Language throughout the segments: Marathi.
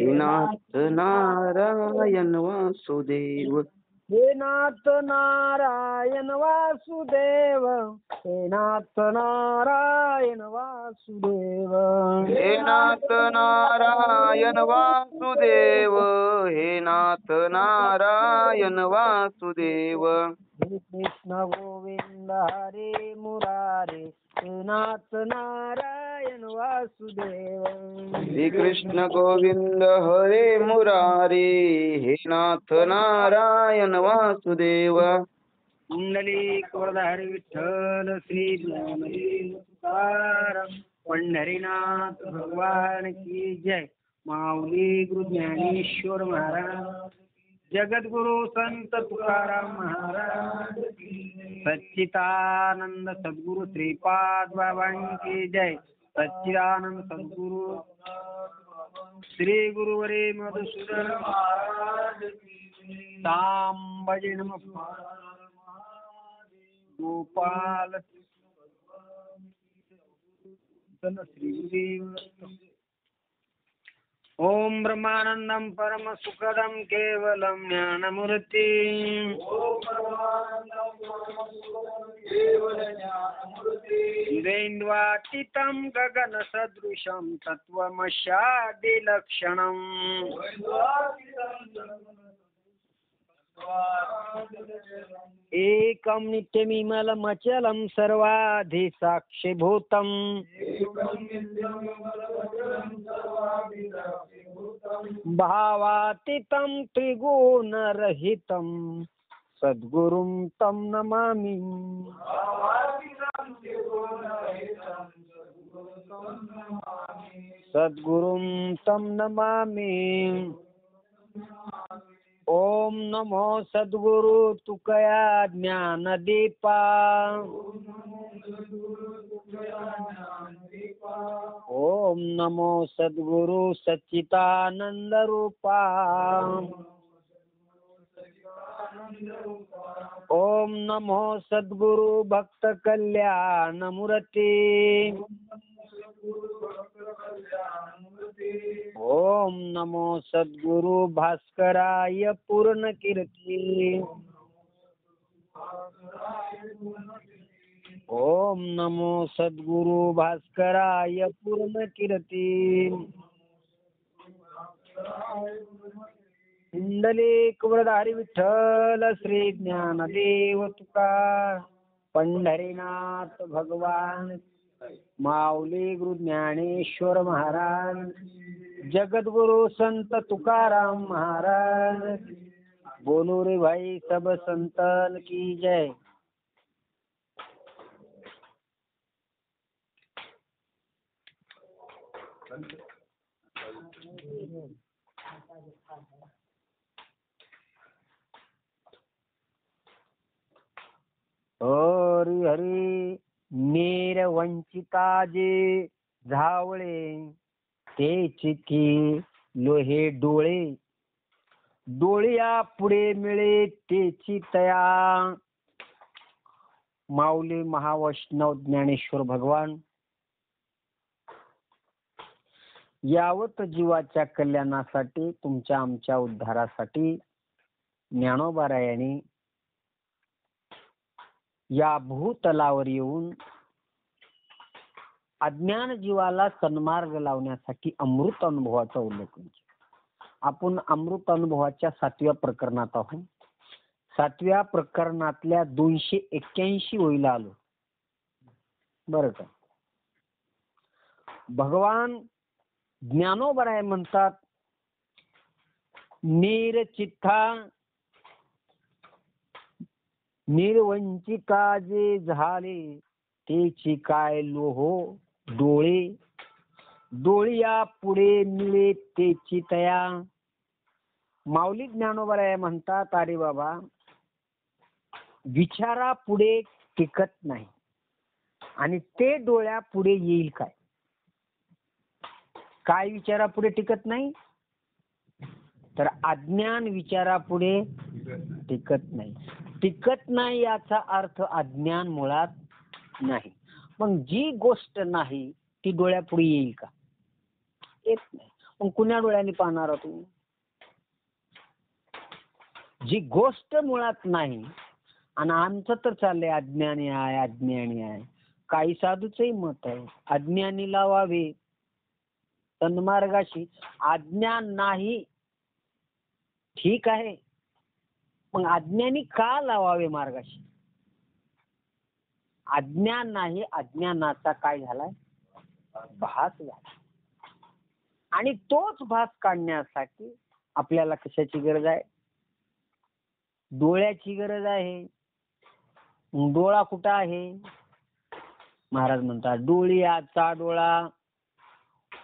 हे नाथ नारायण वासुदेव. हे नाथ नारायण वासुदेव. हे नाथ नारायण वासुदेव. हे नाथ नारायण वासुदेव. हे नाथ नारायण वासुदेव. हे कृष्ण गोविंद हरे मुरारे. हे नाथ नारायण वासुदेव. श्री कृष्ण गोविंद हरे मुरारी. हे नाथ नारायण वासुदेव. पुंडलिक वरदारी विठ्ठल श्री ज्ञानदेव तुकाराम. पंढरीनाथ भगवान की जय. माऊली गुरु ज्ञानेश्वर महाराज. जगद्गुरु संत तुकाराम महाराज. सच्चिदानंद सद्गुरु श्रीपाद बाबांची जय. सच्चिदानंद सद्गुरु श्री गुरुवरे मधुसूदन महाराज. सांबजे नमः. गोपाल श्री गुरुदेव. ओम ब्रह्मानंदम परम सुखदम केवलम ज्ञानमूर्ति. द्वैन्वातीतं गगन सदृशं तत्वमस्यादि लक्षणम्. एकं नित्यमिमलमचलं सर्वाधि साक्षिभूतम्. भावातीतं त्रिगुणरहितं सद्गुरुं तं नमामि. सद्गुरुं तं नमामि. ओम नमो सद्गुरु तुकया ज्ञानदीपा. ओम नमो सद्गुरु सच्चिदानंद रूपा. ओम नमो सद्गुरु भक्त कल्याण मूर्ति. ओम नमो सद्गुरु भास्कराय पूर्ण कीर्ती. ओम नमो सद्गुरु भास्कराय पूर्ण कीर्ती. पुंडलिक वरदारी विठ्ठल श्री ज्ञानदेव तुकार. पंढरीनाथ भगवान. माऊली गुरु ज्ञानेश्वर महाराज. जगद्गुरु संत तुकाराम महाराज. बोलो रे भाई सब संतन की जय. हरी हरी. नीर वंचिता जे झावळे ते चिठी लोहे डोळे. डोळ्या पुढे मिळे तेची तया. माऊली महावैष्णव ज्ञानेश्वर भगवान. यावत जीवाच्या कल्याणासाठी तुमच्या आमच्या उद्धारासाठी ज्ञानोबारायांनी या भूतलावर येऊन अज्ञान जीवाला सन्मार्ग लावण्यासाठी अमृत अनुभवाचा उल्लेख केला. आपण अमृत अनुभवाच्या 7व्या प्रकरणात आहोत. 7व्या प्रकरणातल्या 281 ओळीला आलो. बरं का. भगवान ज्ञानोबराय म्हणतात, निर्चित्ता निर्वंचिता जे झाले तेची काय लोहो डोळे. डोळ्या पुढे मिळे तेची तया. माऊली ज्ञानोबराय म्हणतात, अरे बाबा, विचारा पुढे टिकत नाही आणि ते डोळ्या पुढे येईल काय. काय विचारा पुढे टिकत नाही, तर अज्ञान विचारा पुढे टिकत नाही. टिकत नाही याचा अर्थ अज्ञान मुळात नाही. मग जी गोष्ट नाही ती डोळ्यापुढे येईल का? येत नाही. मग कुण्या डोळ्याने पाहणार तू? जी गोष्ट मुळात नाही, आणि आमचं तर चाललंय अज्ञानी आहे, अज्ञानी आहे. काही साधूचंही मत आहे अज्ञानी लावावे सन्मार्गाशी. अज्ञान नाही, ठीक आहे, मग अज्ञानी का लावावे मार्गाशी? अज्ञान नाही, अज्ञानाचा काय झालाय? भास झाला. आणि तोच भास काढण्यासाठी आपल्याला कशाची गरज आहे? डोळ्याची गरज आहे. डोळा कुठं आहे? महाराज म्हणतात डोळ्याचा डोळा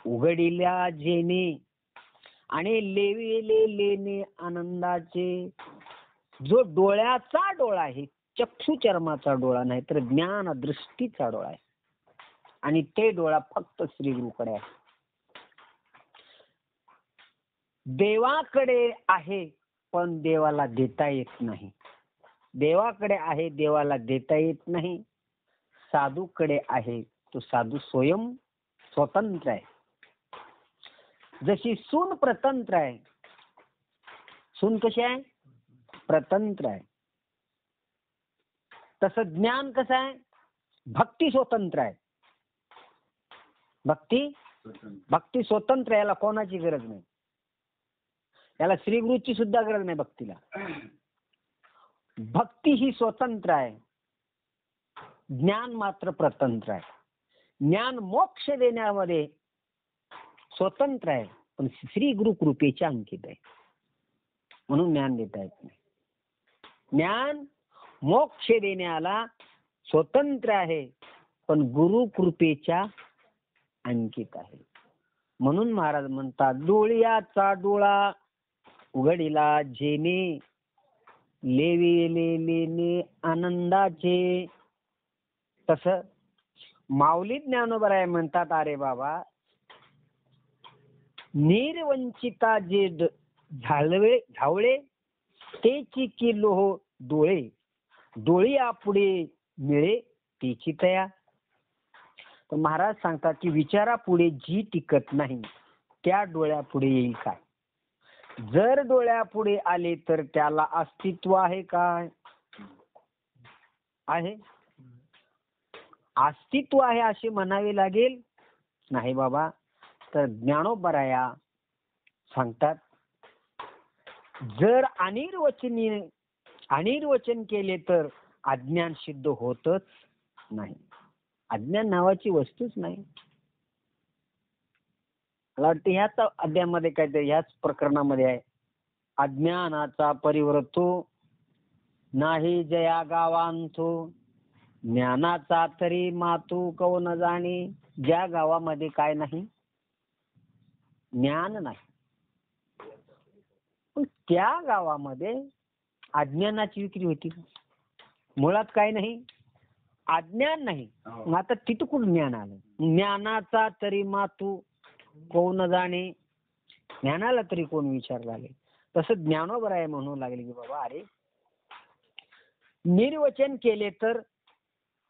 उघडिल्या जेणे आणि लेविले लेणे आनंदाचे. जो डोळ्याचा डोळा आहे, चक्षु चर्माचा डोळा नाही, तर ज्ञान दृष्टीचा डोळा आहे. आणि ते डोळा फक्त श्री गुरुकडे आहे. देवाकडे आहे, पण देवाला देता येत नाही. देवाकडे आहे, देवाला देता येत नाही. साधूकडे आहे, तो साधू स्वतंत्र आहे. जशी सून प्रतंत्र आहे. सून कशी आहे? प्रतंत्र आहे. तसं ज्ञान कसं आहे? भक्ती स्वतंत्र आहे. भक्ती स्वतंत्र आहे. याला कोणाची गरज नाही. याला श्री गुरुची सुद्धा गरज नाही भक्तीला. भक्ती ही स्वतंत्र आहे, ज्ञान मात्र प्रतंत्र आहे. ज्ञान मोक्ष देण्यामध्ये स्वतंत्र आहे, पण श्री गुरु कृपेच्या अंकित आहे, म्हणून ज्ञान देता येत नाही. ज्ञान मोक्ष देण्याला स्वतंत्र आहे, पण गुरु कृपेच्या अंकित आहे. म्हणून महाराज म्हणतात डोळ्याचा डोळा उघडिला जेणे लेविले आनंदाचे. तस माऊली ज्ञानोबराय म्हणतात अरे बाबा, निर्वंचिता जे झावळे तेची की लोह डोळे, डोळी पुढे मिळे तेची तया. तर महाराज सांगतात की विचारापुढे जी टिकत नाही त्या डोळ्यापुढे येईल काय? जर डोळ्यापुढे आले तर त्याला अस्तित्व आहे काय? आहे? अस्तित्व आहे असे म्हणावे लागेल? नाही बाबा. तर ज्ञानोबराया सांगतात जर अनिर्वचन केले तर अज्ञान सिद्ध होतच नाही. अज्ञान नावाची वस्तूच नाही. मला वाटतं ह्याच अध्यायामध्ये काहीतरी ह्याच प्रकरणामध्ये आहे. अज्ञानाचा परिवर्तो नाही जया गावांतो, ज्ञानाचा तरी मातू कौन जाणे. ज्या गावामध्ये काय नाही, ज्ञान नाही, पण त्या गावामध्ये अज्ञानाची विक्री होती. मुळात काय नाही, अज्ञान नाही. मग आता तिथं कुठं ज्ञान आलं? ज्ञानाचा तरी मातू कोण जाणे, ज्ञानाला तरी कोण विचार लागले. तसं ज्ञानोबराय म्हणू लागले की बाबा अरे निर्वचन केले तर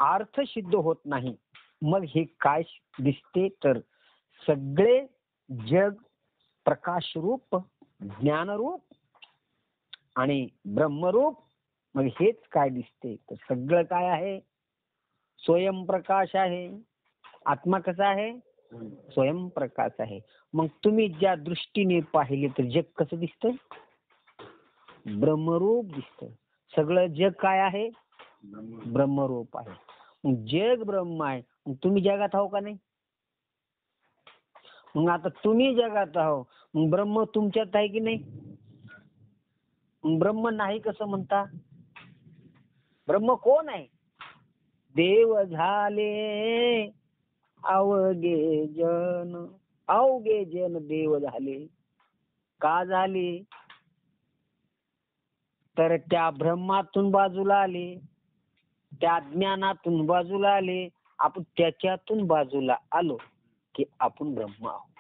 अर्थ सिद्ध होत नाही. मग हे काय दिसते तर सगळे जग प्रकाशरूप, ज्ञानरूप आणि ब्रह्मरूप. मग हेच काय दिसते तर सगळं काय आहे? स्वयंप्रकाश आहे. आत्मा कसा आहे? स्वयंप्रकाश आहे. मग तुम्ही ज्या दृष्टीने पाहिले तर जग कसं दिसतंय? ब्रह्मरूप दिसतंय. सगळं जग काय आहे? ब्रह्मरूप आहे. मग जग ब्रह्म आहे, मग तुम्ही जगात आहो का नाही? मग आता तुम्ही जगात आहो, मग ब्रह्म तुमच्यात आहे की नाही? ब्रह्म नाही कसं म्हणता? ब्रह्म कोण आहे? देव झाले अवघे जन देव झाले. का झाले? तर त्या ब्रह्मातून बाजूला आले, त्या ज्ञानातून बाजूला आले. आपण त्याच्यातून बाजूला आलो की आपण ब्रह्म आहोत.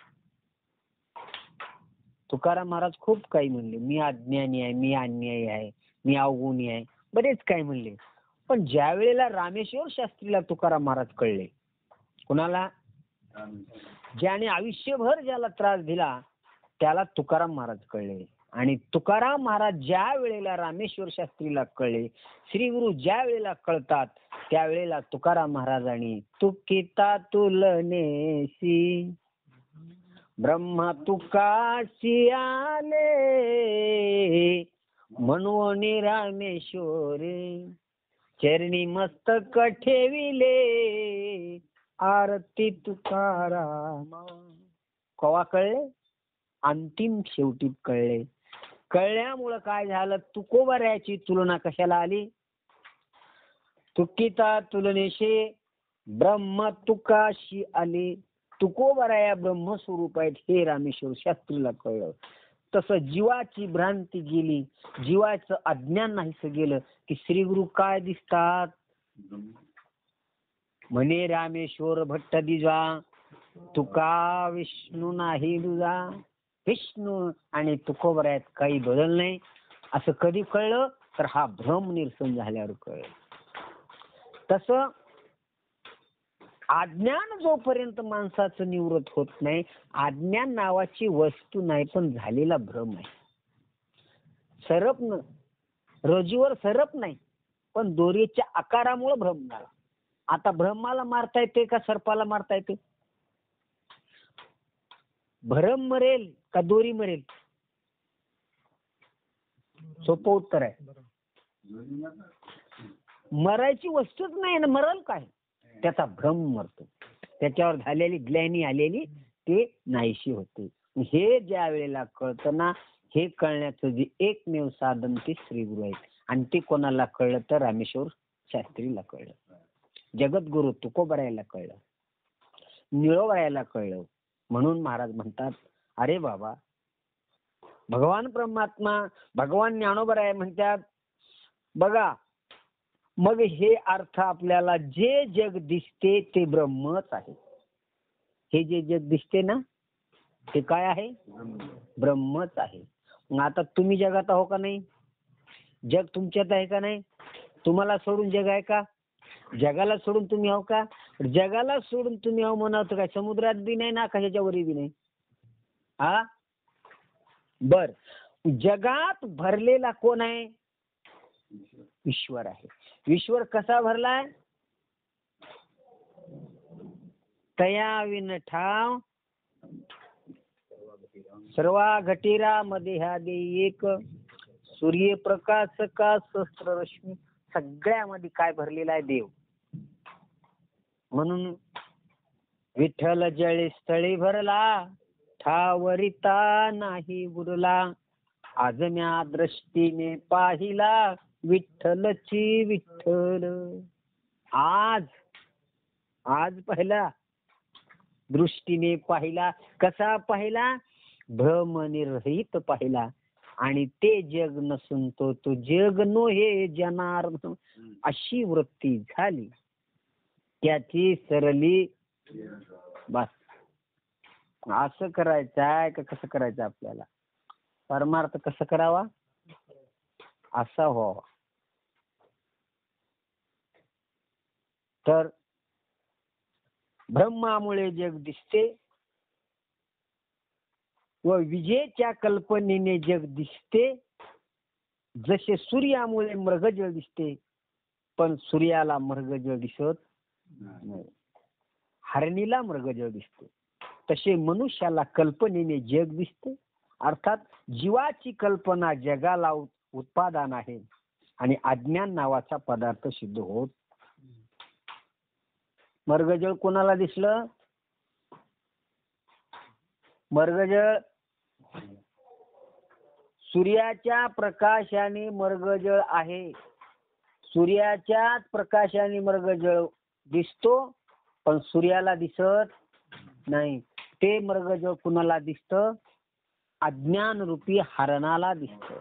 तुकाराम महाराज खूप काही म्हणले, मी अज्ञानी आहे, मी अन्यायी आहे, मी अवगुणी आहे, बरेच काही म्हणले. पण ज्या वेळेला रामेश्वर शास्त्रीला तुकाराम महाराज कळले, कुणाला? ज्याने आयुष्यभर ज्याला त्रास दिला त्याला तुकाराम महाराज कळले. आणि तुकाराम महाराज ज्या वेळेला रामेश्वर शास्त्रीला कळले, श्री गुरु ज्या वेळेला कळतात त्यावेळेला तुकाराम महाराजांनी तुकिता तुलनेसी ब्रह्मा तुकाशी आले म्हणून रामेश्वरी चरणी मस्तक ठेविले आरती तुकारामा. कवा कळले? अंतिम शेवटी कळले. कळल्यामुळं काय झालं? तुकोबऱ्याची तुलना कशाला आली? तुकिता तुलनेशी ब्रह्म तुकाशी आले. तुकोबराया ब्रह्मस्वरूप आहेत हे रामेश्वर शास्त्रीला कळलं. तसं जीवाची भ्रांती गेली, जीवाचं अज्ञान नाहीसं गेलं की श्री गुरु काय दिसतात? म्हणे रामेश्वर भट्ट दिजा तुका विष्णू नाही दुजा. विष्णू आणि तुकोबरायात काही बदल नाही असं कधी कळलं? तर हा भ्रम निरसन झाल्यावर कळलं. तसं अज्ञान जोपर्यंत माणसाचं निवृत्त होत नाही, अज्ञान नावाची वस्तू नाही पण झालेला भ्रम आहे. सरप न रज्जूवर सरप नाही पण दोरीच्या आकारामुळे भ्रम झाला. आता भ्रमाला मारता येते का सर्पाला मारता येते? भ्रम मरेल का दोरी मरेल? सोपं उत्तर आहे. मरायची वस्तूच नाही ना, मरल काय? त्याचा भ्रम मरतो. त्याच्यावर झालेली ग्लानी आलेली ते नाहीशी होते. हे ज्या वेळेला कळतं ना, हे कळण्याचं जे एकमेव साधन ते श्री गुरु आहेत. आणि ते कोणाला कळलं? तर रामेश्वर शास्त्रीला कळलं, जगद्गुरु तुकोबरायाला कळलं, निळोबरायाला कळलं. म्हणून महाराज म्हणतात, अरे बाबा, भगवान परमात्मा भगवान ज्ञानोबराय म्हणतात बघा, मग हे अर्थ आपल्याला जे जग दिसते ते ब्रह्मच आहे. हे जे जग दिसते ना ते काय आहे? ब्रह्मच आहे. मग आता तुम्ही जगात आहो का नाही? जग तुमच्यात आहे का नाही? तुम्हाला सोडून जग आहे का? जगाला सोडून तुम्ही आहो का? जगाला सोडून तुम्ही आहो म्हणावं तर काय समुद्रात बी नाही ना आकाशाच्या वरी बी नाही. हा बर, जगात भरलेला कोण आहे? ईश्वर आहे. ईश्वर कसा भरलाय? तया विन ठाव सर्वा घटीरा मध्ये ह्या दे एक सूर्यप्रकाश का सहस्र रश्मी. सगळ्यामध्ये काय भरलेला आहे? देव. म्हणून विठ्ठल जळी स्थळी भरला ठावरिता नाही उरला. आज म्या दृष्टीने पाहिला विठ्ठलची विठ्ठल. आज पहिला दृष्टीने पाहिला. कसा पाहिला? भ्रमनिरहित पाहिला. आणि ते जग नसून तो जग नो हे जनार्दन अशी वृत्ती झाली. त्याची सरली बस. असं करायचं आहे का कसं करायचं? आपल्याला परमार्थ कसं करावा? असा व्हावा. तर ब्रह्मामुळे जग दिसते व विजेच्या कल्पनेने जग दिसते. जसे सूर्यामुळे मृगजळ दिसते पण सूर्याला मृगजळ दिसत नाही, हरणीला मृगजळ दिसते. तसे मनुष्याला कल्पनेने जग दिसते. अर्थात जीवाची कल्पना जगाला उत्पादन आहे आणि अज्ञान नावाचा पदार्थ सिद्ध होत. मृगजळ कोणाला दिसलं? मृगजळ सूर्याच्या प्रकाशाने मृगजळ आहे. सूर्याच्या प्रकाशाने मृगजळ दिसतो पण सूर्याला दिसत नाही. ते मृगजळ कुणाला दिसतं? अज्ञान रूपी हरणाला दिसतं.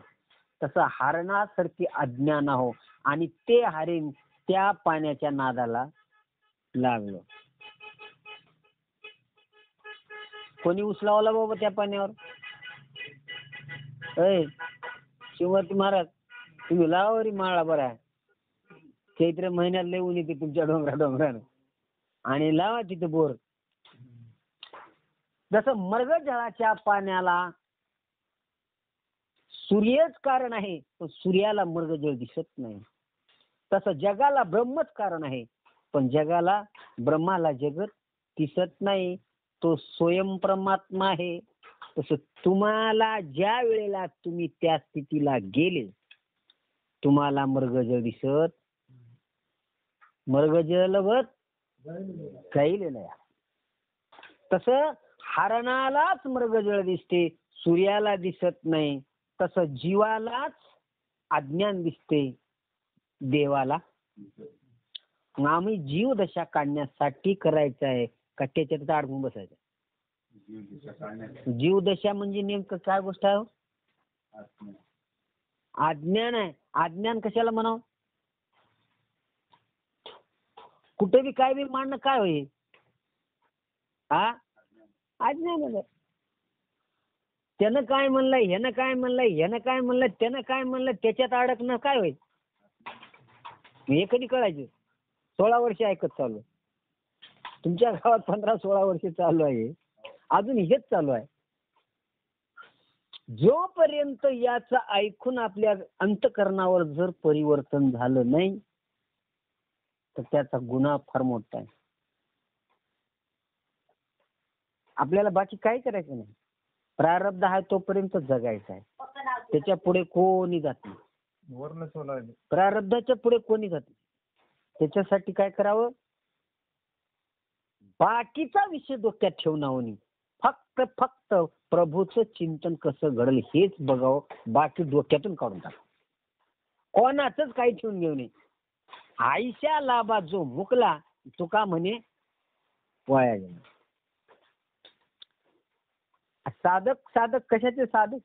तसं हरणासारखी अज्ञान हो आणि ते हरिण त्या पाण्याच्या नादाला लागलं. कोणी उचलावला बाबा त्या पाण्यावर? शिवमूर्ती महाराज तुम्ही लावरी माळा बरा. चैत्र महिन्यात लय ऊन येते तुमच्या डोंगरानं आणि लावा तिथे बोर. जसं मृगजळाच्या पाण्याला सूर्यच कारण आहे, पण सूर्याला मृगजळ दिसत नाही. तसं जगाला ब्रह्मच कारण आहे, पण जगाला ब्रह्माला जगत दिसत नाही. तो स्वयं परमात्मा आहे. तसं तुम्हाला ज्या वेळेला तुम्ही त्या स्थितीला गेले, तुम्हाला मृगजळ दिसत, मृगजळवत गायलेलं आहे. तसं हरणालाच मृगजळ दिसते, सूर्याला दिसत नाही. तसं जीवालाच अज्ञान दिसते, देवाला. मग आम्ही जीव दशा काढण्यासाठी करायचं आहे का त्याच्यात अडकून बसायचं? जीव दशा म्हणजे नेमकं काय गोष्ट आहे? अज्ञान आहे. अज्ञान कशाला म्हणावं? कुठे बी काय बी मांडणं काय होईल? हा, अज्ञान आहे. त्यानं काय म्हणलंय, ह्यानं काय म्हणलंय, ह्यानं काय म्हणलंय, त्यानं काय म्हणलंय, त्याच्यात अडकणं काय होईल? हे कधी कळायचं? 16 वर्ष ऐकत चालू. तुमच्या गावात 15-16 वर्ष चालू आहे, अजून हेच चालू आहे. जोपर्यंत याचं ऐकून आपल्या अंतःकरणावर जर परिवर्तन झालं नाही, तर त्याचा गुन्हा फार मोठा आहे. आपल्याला बाकी काही करायचं नाही. प्रारब्ध आहे तोपर्यंत जगायचं आहे. त्याच्या पुढे कोणी जात नाही. प्रारब्धाच्या पुढे कोणी जात नाही. त्याच्यासाठी काय करावं? बाकीचा विषय डोक्यात ठेवून फक्त प्रभूचं चिंतन कसं घडलं हेच बघावं. बाकी डोक्यातून काढून टाका. कोणाचंच काही ठेवून घेऊ नये. आईच्या लाभा जो मुकला, तुका म्हणे वाया गेला. साधक कशाचे साधक?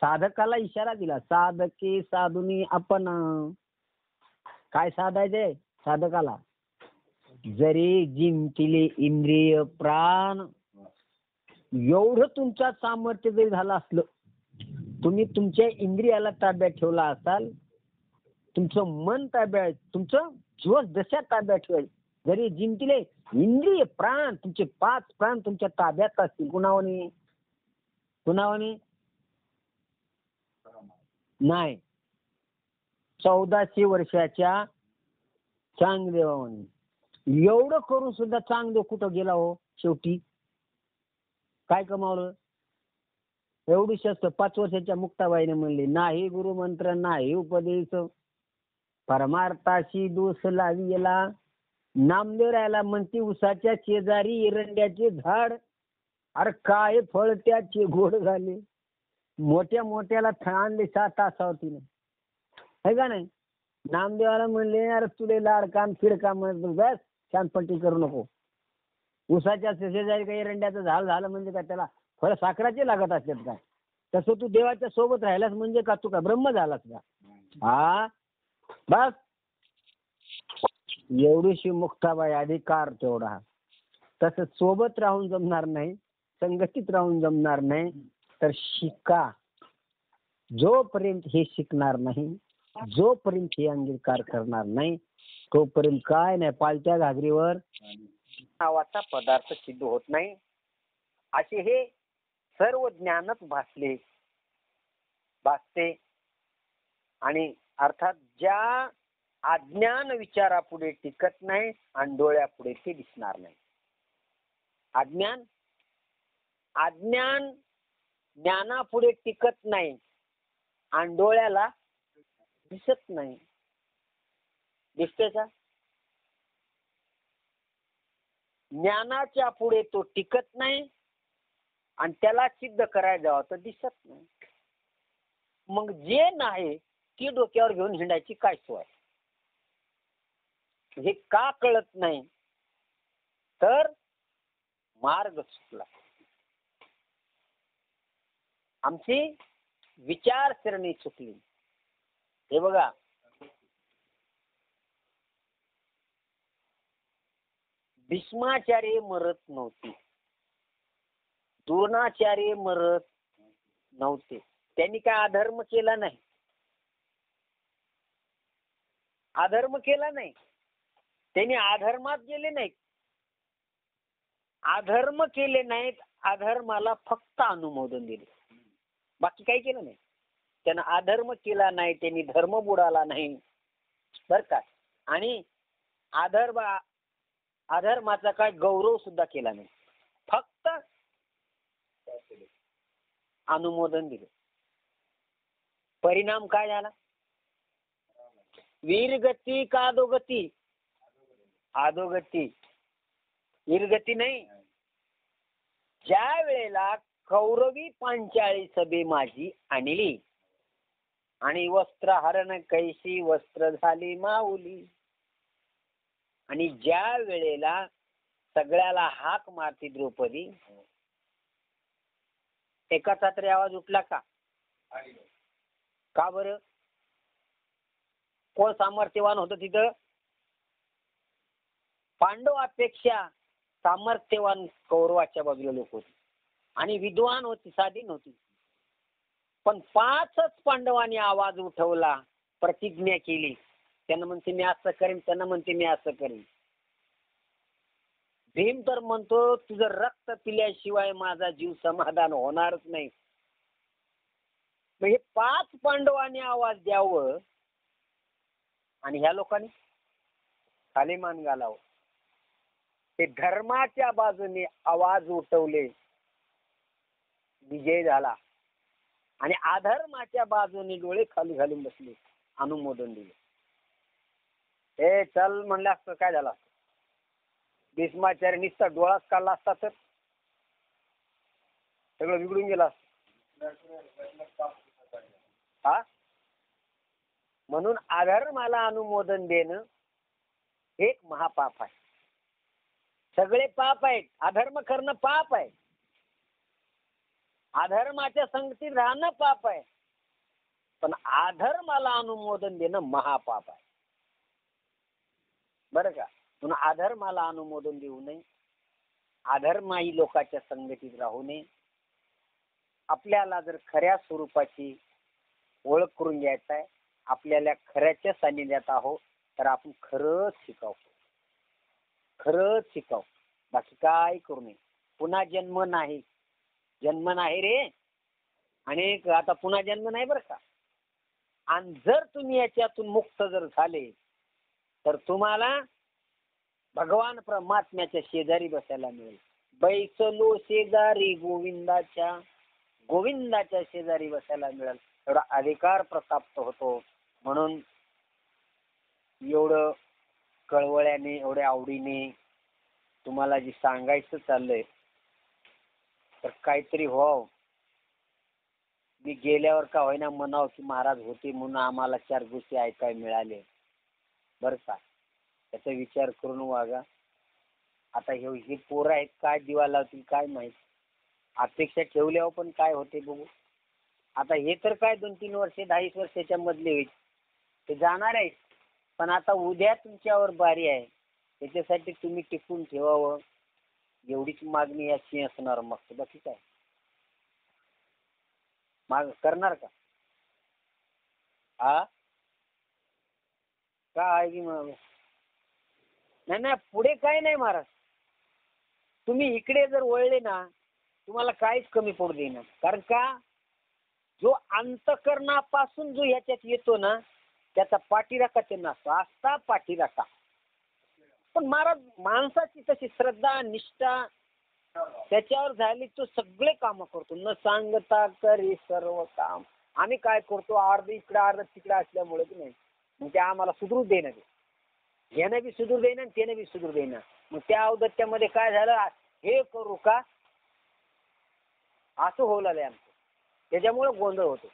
साधकाला इशारा दिला, साधके साधुनी आपण. काय साधायचंय साधकाला? जरी जिंकले इंद्रिय प्राण, एवढं तुमचं सामर्थ्य जरी झालं असलं, तुम्ही तुमच्या इंद्रियाला ताब्यात ठेवला असाल, तुमचं मन ताब्यात, तुमचं जीव दशा ताब्यात ठेवायचं. जरी जिंकले इंद्रिय प्राण, तुमचे 5 प्राण तुमच्या ताब्यात असतील, कुणावनी नाही. 1400 वर्षाच्या चांगदेवानी एवढं करून सुद्धा चांगदेव कुठं गेला हो? शेवटी काय कमावलं? एवढी शस्त्र 5 वर्षाच्या मुक्ताबाईने म्हणली, नाही गुरुमंत्र नाही उपदेश, परमार्थाशी दोष लाविला. नामदेव राहायला म्हणती उसाच्या शेजारी एरंड्याचे झाड, अरे काय फळ त्याचे गोड झाले. मोठ्या मोठ्याला आणले 7 तासावरती आहे का नाही? नामदेवाला म्हणले, अरे तुले लाडकाम फिडकाम बस, शांतपट्टी करू नको. उसाच्या शेजारी काही एरंड्याचं झाड झालं म्हणजे काय त्याला फळ साखराचे लागत असतात काय? तसं तू देवाच्या सोबत राहिलास म्हणजे का तू का ब्रह्म झालास का? हा बस एवढीशी मुक्ताबाई अधिकार तेवढा. तसं सोबत राहून जमणार नाही, संगतीत राहून जमणार नाही. तर शिका. जोपर्यंत हे शिकणार नाही, जोपर्यंत हे अंगीकार करणार नाही, तोपर्यंत काय नाही, पालत्या घागरीवर नावाचा पदार्थ सिद्ध होत नाही. असे हे सर्व ज्ञानच भासते. आणि अर्थात ज्या अज्ञान विचारापुढे टिकत नाही आणि डोळ्यापुढे ते दिसणार नाही. अज्ञान ज्ञानापुढे टिकत नाही आणि डोळ्याला दिसत नाही. दिसते का? ज्ञानाच्या पुढे तो टिकत नाही आणि त्याला सिद्ध करायला जावं तर दिसत नाही. मग जे नाही ती डोक्यावर घेऊन हिंडायची काय सोय? हे का कळत नाही? तर मार्ग चुकला. आमची विचारसरणी चुकली. हे बघा, भीष्माचार्य मरत नव्हते, द्रोणाचार्य मरत नव्हते. त्यांनी काय अधर्म केला नाही? अधर्म केला नाही. त्यांनी अधर्मात गेले नाहीत. अधर्म केले नाहीत, अधर्माला फक्त अनुमोदन दिले, बाकी काही केलं नाही. त्यानं अधर्म केला नाही, त्यांनी धर्म बुडाला नाही बर का. आणि अधर्माचा काय गौरव सुद्धा केला नाही, फक्त अनुमोदन दिलं. परिणाम काय झाला? वीरगती का अधोगती? अधोगती. वीरगती नाही. ज्या वेळेला कौरवी पांचाळी सभे माझी आणली आणि वस्त्र हरण कैसी वस्त्र झाली माऊली, आणि ज्या वेळेला सगळ्याला हाक मारती द्रौपदी, एकाचा तरी आवाज उठला का? का बरं? कोण सामर्थ्यवान होतं तिथं? पांडवापेक्षा सामर्थ्यवान कौरवाच्या बाजूला लोक होते आणि विद्वान होती, साधी नव्हती. पण 5च पांडवांनी आवाज उठवला, प्रतिज्ञा केली. त्यांना म्हणते मी असं करेन, त्यांना म्हणते मी असं करेन. भीम तर म्हणतो तुझं रक्त पिल्याशिवाय माझा जीव समाधान होणारच नाही. हे 5 पांडवांनी आवाज द्यावं आणि ह्या लोकांनी खाली मान घालावं. ते धर्माच्या बाजूने आवाज उठवले, विजय झाला. आणि अधर्माच्या बाजूने डोळे खाली घालून बसले, अनुमोदन दिले. हे चल म्हणलं असतं काय झालं असतं? भीष्माचार्य नुसता डोळाच काढला असता तर सगळं बिघडून गेलं असतं. हा, म्हणून अधर्माला अनुमोदन देणं एक महापाप आहे. सगळे पाप आहेत. अधर्म करणं पाप आहे, अधर्माच्या संगतीत राहणं पाप आहे, पण अधर्माला अनुमोदन देणं महापाप आहे बरं का. म्हणून अधर्माला अनुमोदन देऊ नये, अधर्माही लोकांच्या संगतीत राहू नये. आपल्याला जर खऱ्या स्वरूपाची ओळख करून घ्यायचा आहे, आपल्याला खऱ्याच्या सानिध्यात आहोत, तर आपण खरंच शिकावं, खरंच शिकावं, बाकी काय करू नये. पुन्हा जन्म नाही, जन्म नाही रे, आणि आता पुन्हा जन्म नाही बरं का. आणि जर तुम्ही याच्यातून मुक्त जर झाले तर तुम्हाला भगवान परमात्म्याच्या शेजारी बसायला मिळेल. बैसलो शेजारी गोविंदाच्या, गोविंदाच्या शेजारी बसायला मिळेल, एवढा अधिकार प्रप्त होतो. म्हणून एवढं कळवळ्याने, एवढ्या आवडीने तुम्हाला जे सांगायचं चाललंय, तर काहीतरी व्हावं. मी गेल्यावर का होईना म्हणावं की महाराज होते म्हणून आम्हाला 4 गोष्टी ऐकायला मिळाले बरं का. त्याचा विचार करून वागा. आता हे पोरं आहेत, काय दिवा लावतील काय माहित. अपेक्षा ठेवल्यावर पण काय होते बघू. आता हे तर काय 2-3 वर्षे 10 वर्षाच्या मधले होईल, ते जाणार आहेत. पण आता उद्या तुमच्यावर बारी आहे, त्याच्यासाठी तुम्ही टिकून ठेवावं, एवढीच मागणी याची असणार. मग बाकी काय माग करणार का? हा का आहे की मग नाही, पुढे काय नाही महाराज. तुम्ही इकडे जर वळले ना, तुम्हाला काहीच कमी पडू देणार. कारण का, जो अंतकरणापासून जो ह्याच्यात येतो ना, त्याचा पाठीराखा त्यांना असता पाठीराखा. पण महाराज माणसाची तशी श्रद्धा निष्ठा त्याच्यावर झाली, तो सगळे काम करतो. न सांगता करी सर्व काम. आम्ही काय करतो, अर्ध इकडे अर्ध तिकडे असल्यामुळे की नाही, मग ते आम्हाला सुधरू देणं, ह्यानं बी सुधरू देणं आणि त्यानं बी सुधरू देणं. मग त्या अवदत्यामध्ये काय झालं, हे करू का असं होऊ लागलं आमचं. त्याच्यामुळे गोंधळ होतो.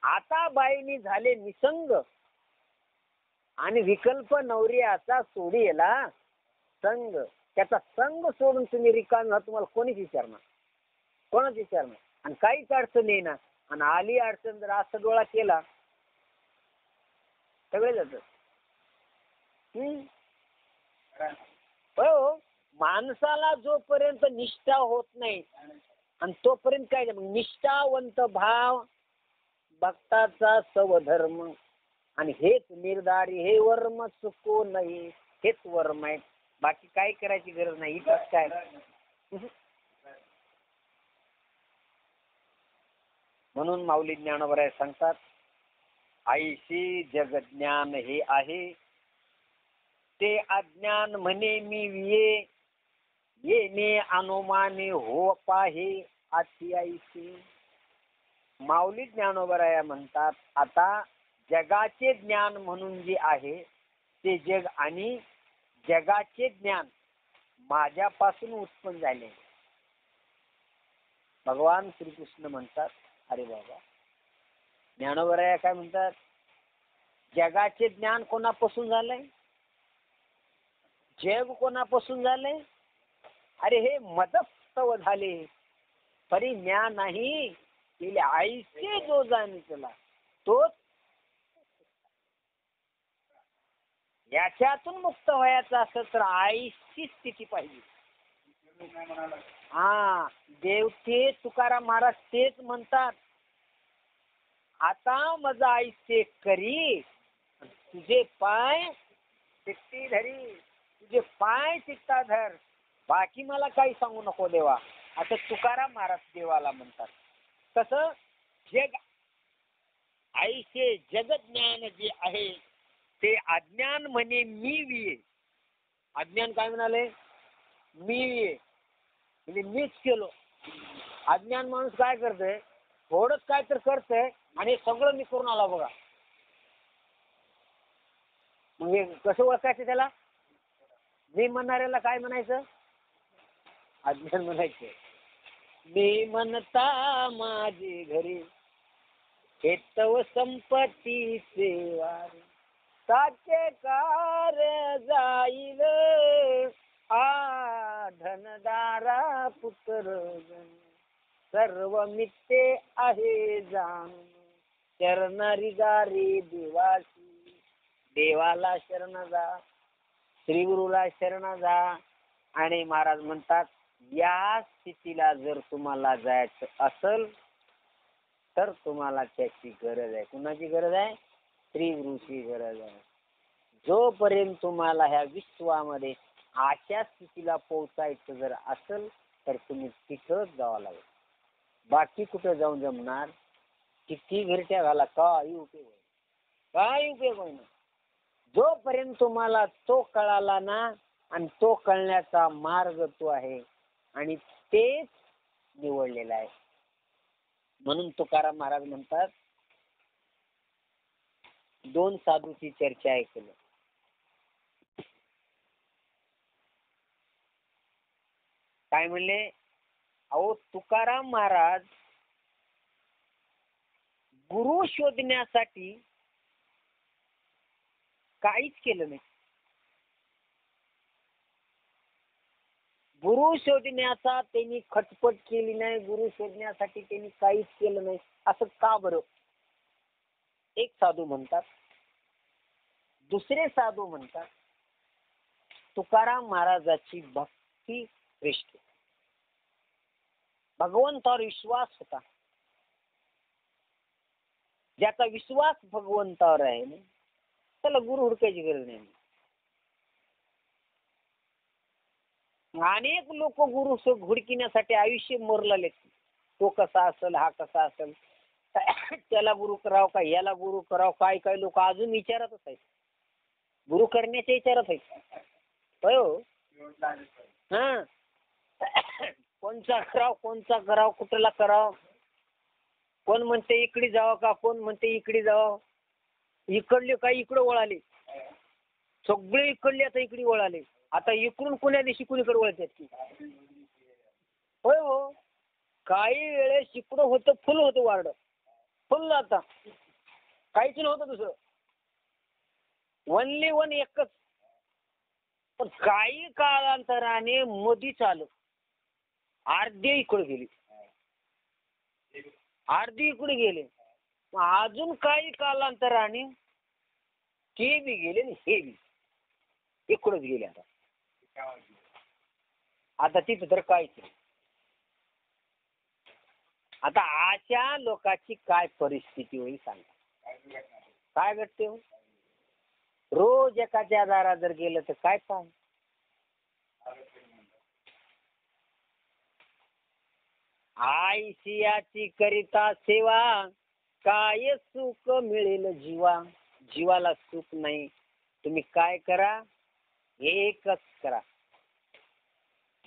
आता बाईनी झाले निसंग आणि विकल्प नवऱ्याचा सोडीला संग. त्याचा संग सोडून तुम्ही रिकाम, तुम्हाला कोणीच विचारणार, कोणच विचारणार. आणि काहीच अडचण येईना. आणि आली अडचण जर असं डोळा केला सगळे जात. हो, माणसाला जोपर्यंत निष्ठा होत नाही आणि तोपर्यंत काय निष्ठावंत भाव, भक्ताचा स्वधर्म, आणि हेच निर्धारी, हे वर्म चुको नाही, हेच वर्म आहे. बाकी काय करायची गरज नाही. काय म्हणून माऊली ज्ञानोबराय सांगतात, आईशी जगज्ञान हे आहे, ते अज्ञान म्हणे मी विये, येणे अनुमाने हो पाहे आती आईशी. माऊली ज्ञानोबराया म्हणतात, आता जगाचे ज्ञान म्हणून जे आहे ते जग आणि जगाचे ज्ञान माझ्यापासून उत्पन्न झाले. भगवान श्रीकृष्ण म्हणतात, अरे बाबा, ज्ञानोबराया काय म्हणतात, जगाचे ज्ञान कोणापासून झालंय, जग कोणापासून झालंय, अरे हे मदस्तव झाले, परी म्या नाही तिले आईचे जो जाणी केला तोच. याच्यातून मुक्त व्हायचं असं तर आईची स्थिती पाहिजे. हा, देवते तुकाराम महाराज तेच म्हणतात, आता माझा आईचे करी, तुझे पाय चित्ती धरी, तुझे पाय चित्ता धर, बाकी मला काही सांगू नको देवा, असं तुकाराम महाराज देवाला म्हणतात. तसं जग आईचे जगज्ञान जे आहे ते अज्ञान म्हणे मी विये. अज्ञान काय म्हणाले, मी विये म्हणजे मीच केलो. अज्ञान माणूस काय करतोय, थोडंच काय तर करतंय आणि सगळं मी करून आला बघा. म्हणजे कसं ओळखायचं त्याला, मी म्हणणाऱ्याला काय म्हणायचं, अज्ञान म्हणायचं. मी म्हणता माझे घरी हे तव संपत्तीचे वारे, साचे कार जाईल आ धनदारा पुत्र, सर्व मित्ते आहे जाण, शरणरी गारी देवाशी, देवाला शरण जा, श्री गुरुला शरण जा. आणि महाराज म्हणतात, या स्थितीला जर तुम्हाला जायचं असेल तर तुम्हाला त्याची गरज आहे. कुणाची गरज आहे, श्री गुरुची गरज आहे. जोपर्यंत तुम्हाला ह्या विश्वामध्ये अशा स्थितीला पोहोचायचं जर असेल तर तुम्ही तिथंच जावं लागेल. बाकी कुठं जाऊन जमणार, किती घरट्या घाला, काही उपयोग होईल, काही उपयोग होईल. जोपर्यंत तुम्हाला तो कळाला ना, आणि तो कळण्याचा मार्ग तो आहे आणि तेच निवडलेला आहे. म्हणून तुकाराम महाराज म्हणतात, दोन साधूची चर्चा ऐकलं. काय म्हणले, अहो तुकाराम महाराज गुरु शोधण्यासाठी काहीच केलं नाही. गुरु शोधण्याचा त्यांनी खटपट केली नाही, गुरु शोधण्यासाठी त्यांनी काहीच केलं नाही. असं का बरं. एक साधू म्हणतात, दुसरे साधू म्हणतात, तुकाराम महाराजाची भक्ती श्रेष्ठ, भगवंतावर विश्वास होता. ज्याचा विश्वास भगवंतावर आहे ना, त्याला गुरु हुडकायची गरज नाही. अनेक लोक गुरु हुडकिण्यासाठी आयुष्य मोरलेले, तो कसा असेल, हा कसा असेल, त्याला गुरु करावं का, याला गुरु करावं, काय काय लोक अजून विचारतच आहेत, गुरु करण्याच्या विचारत आहेत. हो, हा, कोणचा कराव, कोणचा कराव, कुठला कराव, कोण म्हणते इकडे जावं का, कोण म्हणते इकडे जावं. इकडले काही इकडे वळाले, सगळे इकडले आता इकडे वळाले. आता इकडून कोण्या दिवशी कुणीकडे वळतात की. होय हो, काही वेळेस इकडं होतं, फुल होतं वार्ड, फुल. आता काहीच नव्हतं दुसरं, वनली वन एकच. पण काही काळांतराने मधीच आलं, अर्धे इकडे गेले, अर्धे इकडे गेले, अजून काही कालांतराने ते बी गेले आणि हे बी इकडंच गेले. आता तिथं तर काहीच नाही. आता अशा लोकांची काय परिस्थिती होईल सांगा, काय घडते हो. रोज एखाद्या दारात जर गेलं तर काय पाह. आयसियाची करिता सेवा, काय सुख मिळेल जीवा. जीवाला सुख नाही. तुम्ही काय करा, एकच करा.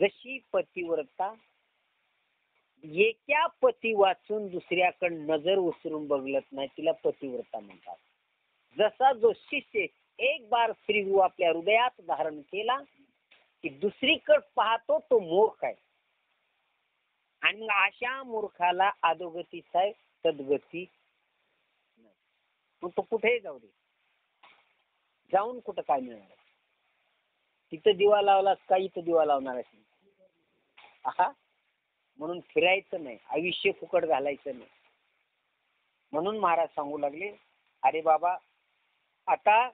जशी पतिव्रता एका पती वाचून दुसऱ्याकडे नजर उसरून बघलत नाही, तिला पतिव्रता म्हणतात. जसा जो शिष्य एक बार श्रीगुरु आपल्या हृदयात धारण केला की दुसरीकडे पाहतो तो मूर्ख आहे. आणि अशा मूर्खाला अधोगतीच आहे, सद्गती नाही. मग तो कुठेही जाऊ दे, जाऊन कुठं काय मिळणार? तिथं दिवा लावलास का इथं दिवा लावणार आहे? म्हणून फिरायचं नाही, आयुष्य फुकट घालायचं नाही. म्हणून महाराज सांगू लागले, अरे बाबा, आता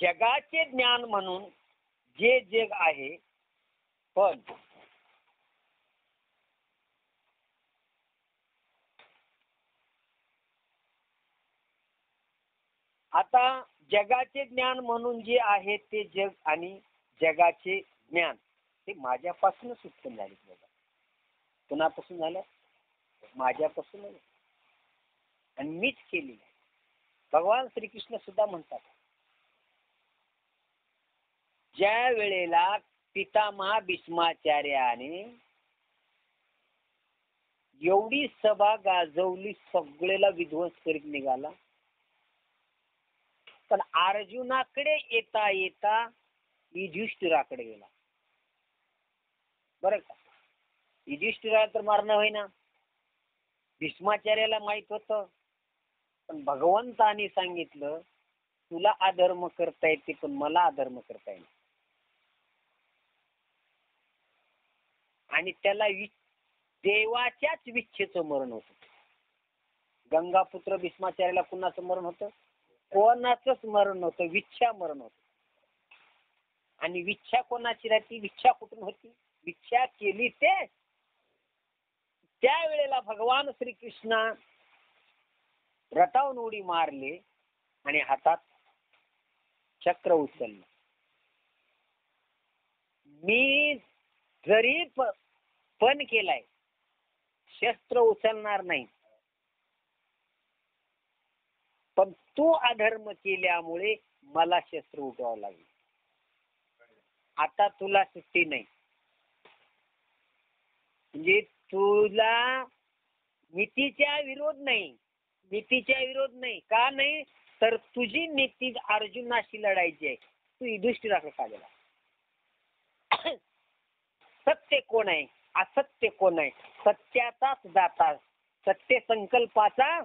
जगाचे ज्ञान म्हणून जे जग आहे, पण आता जगाचे ज्ञान म्हणून जे आहे ते जग आणि जगाचे ज्ञान ते माझ्यापासूनच उत्पन्न झाले. बघा, कुणापासून झालं? माझ्यापासून. आणि मीच केली. भगवान श्रीकृष्ण सुद्धा म्हणतात, ज्या वेळेला पितामहा भीष्माचार्याने एवढी सभा गाजवली, सगळेला विध्वंस करीत निघाला, पण अर्जुनाकडे येता येता युधिष्ठिराकडे गेला. बरं का? युधिष्ठिरा तर मारणं होईना, भीष्माचार्याला माहित होतं, पण भगवंतानी सांगितलं तुला अधर्म करता येते पण मला अधर्म करता येईल. आणि त्याला देवाच्याच विच्छेचं मरण होतं. गंगापुत्र भीष्माचार्याला कुणाचं मरण होतं? कोणाचंच मरण होतं, विच्छा मरण होतं. आणि विच्छा कोणाची राहती? विच्छा कुठून होती? विच्छा केली ते त्या वेळेला भगवान श्रीकृष्ण रथावरून उडी मारले आणि हातात चक्र उचललं. मी जरी पण केलाय, शस्त्र उचलणार नाही, पण तू अधर्म केल्यामुळे मला शस्त्र उठवावं लागेल. आता तुला सुट्टी नाही. म्हणजे तुला नीतीच्या विरोध नाही, नीतीच्या विरोध नाही. का नाही? तर तुझी नीती अर्जुनाशी लढायची आहे. तू युधिष्ठिराकडे का गेला? सत्य कोण आहे, असत्य कोण आहे? सत्याचाच दाता, सत्य संकल्पाचा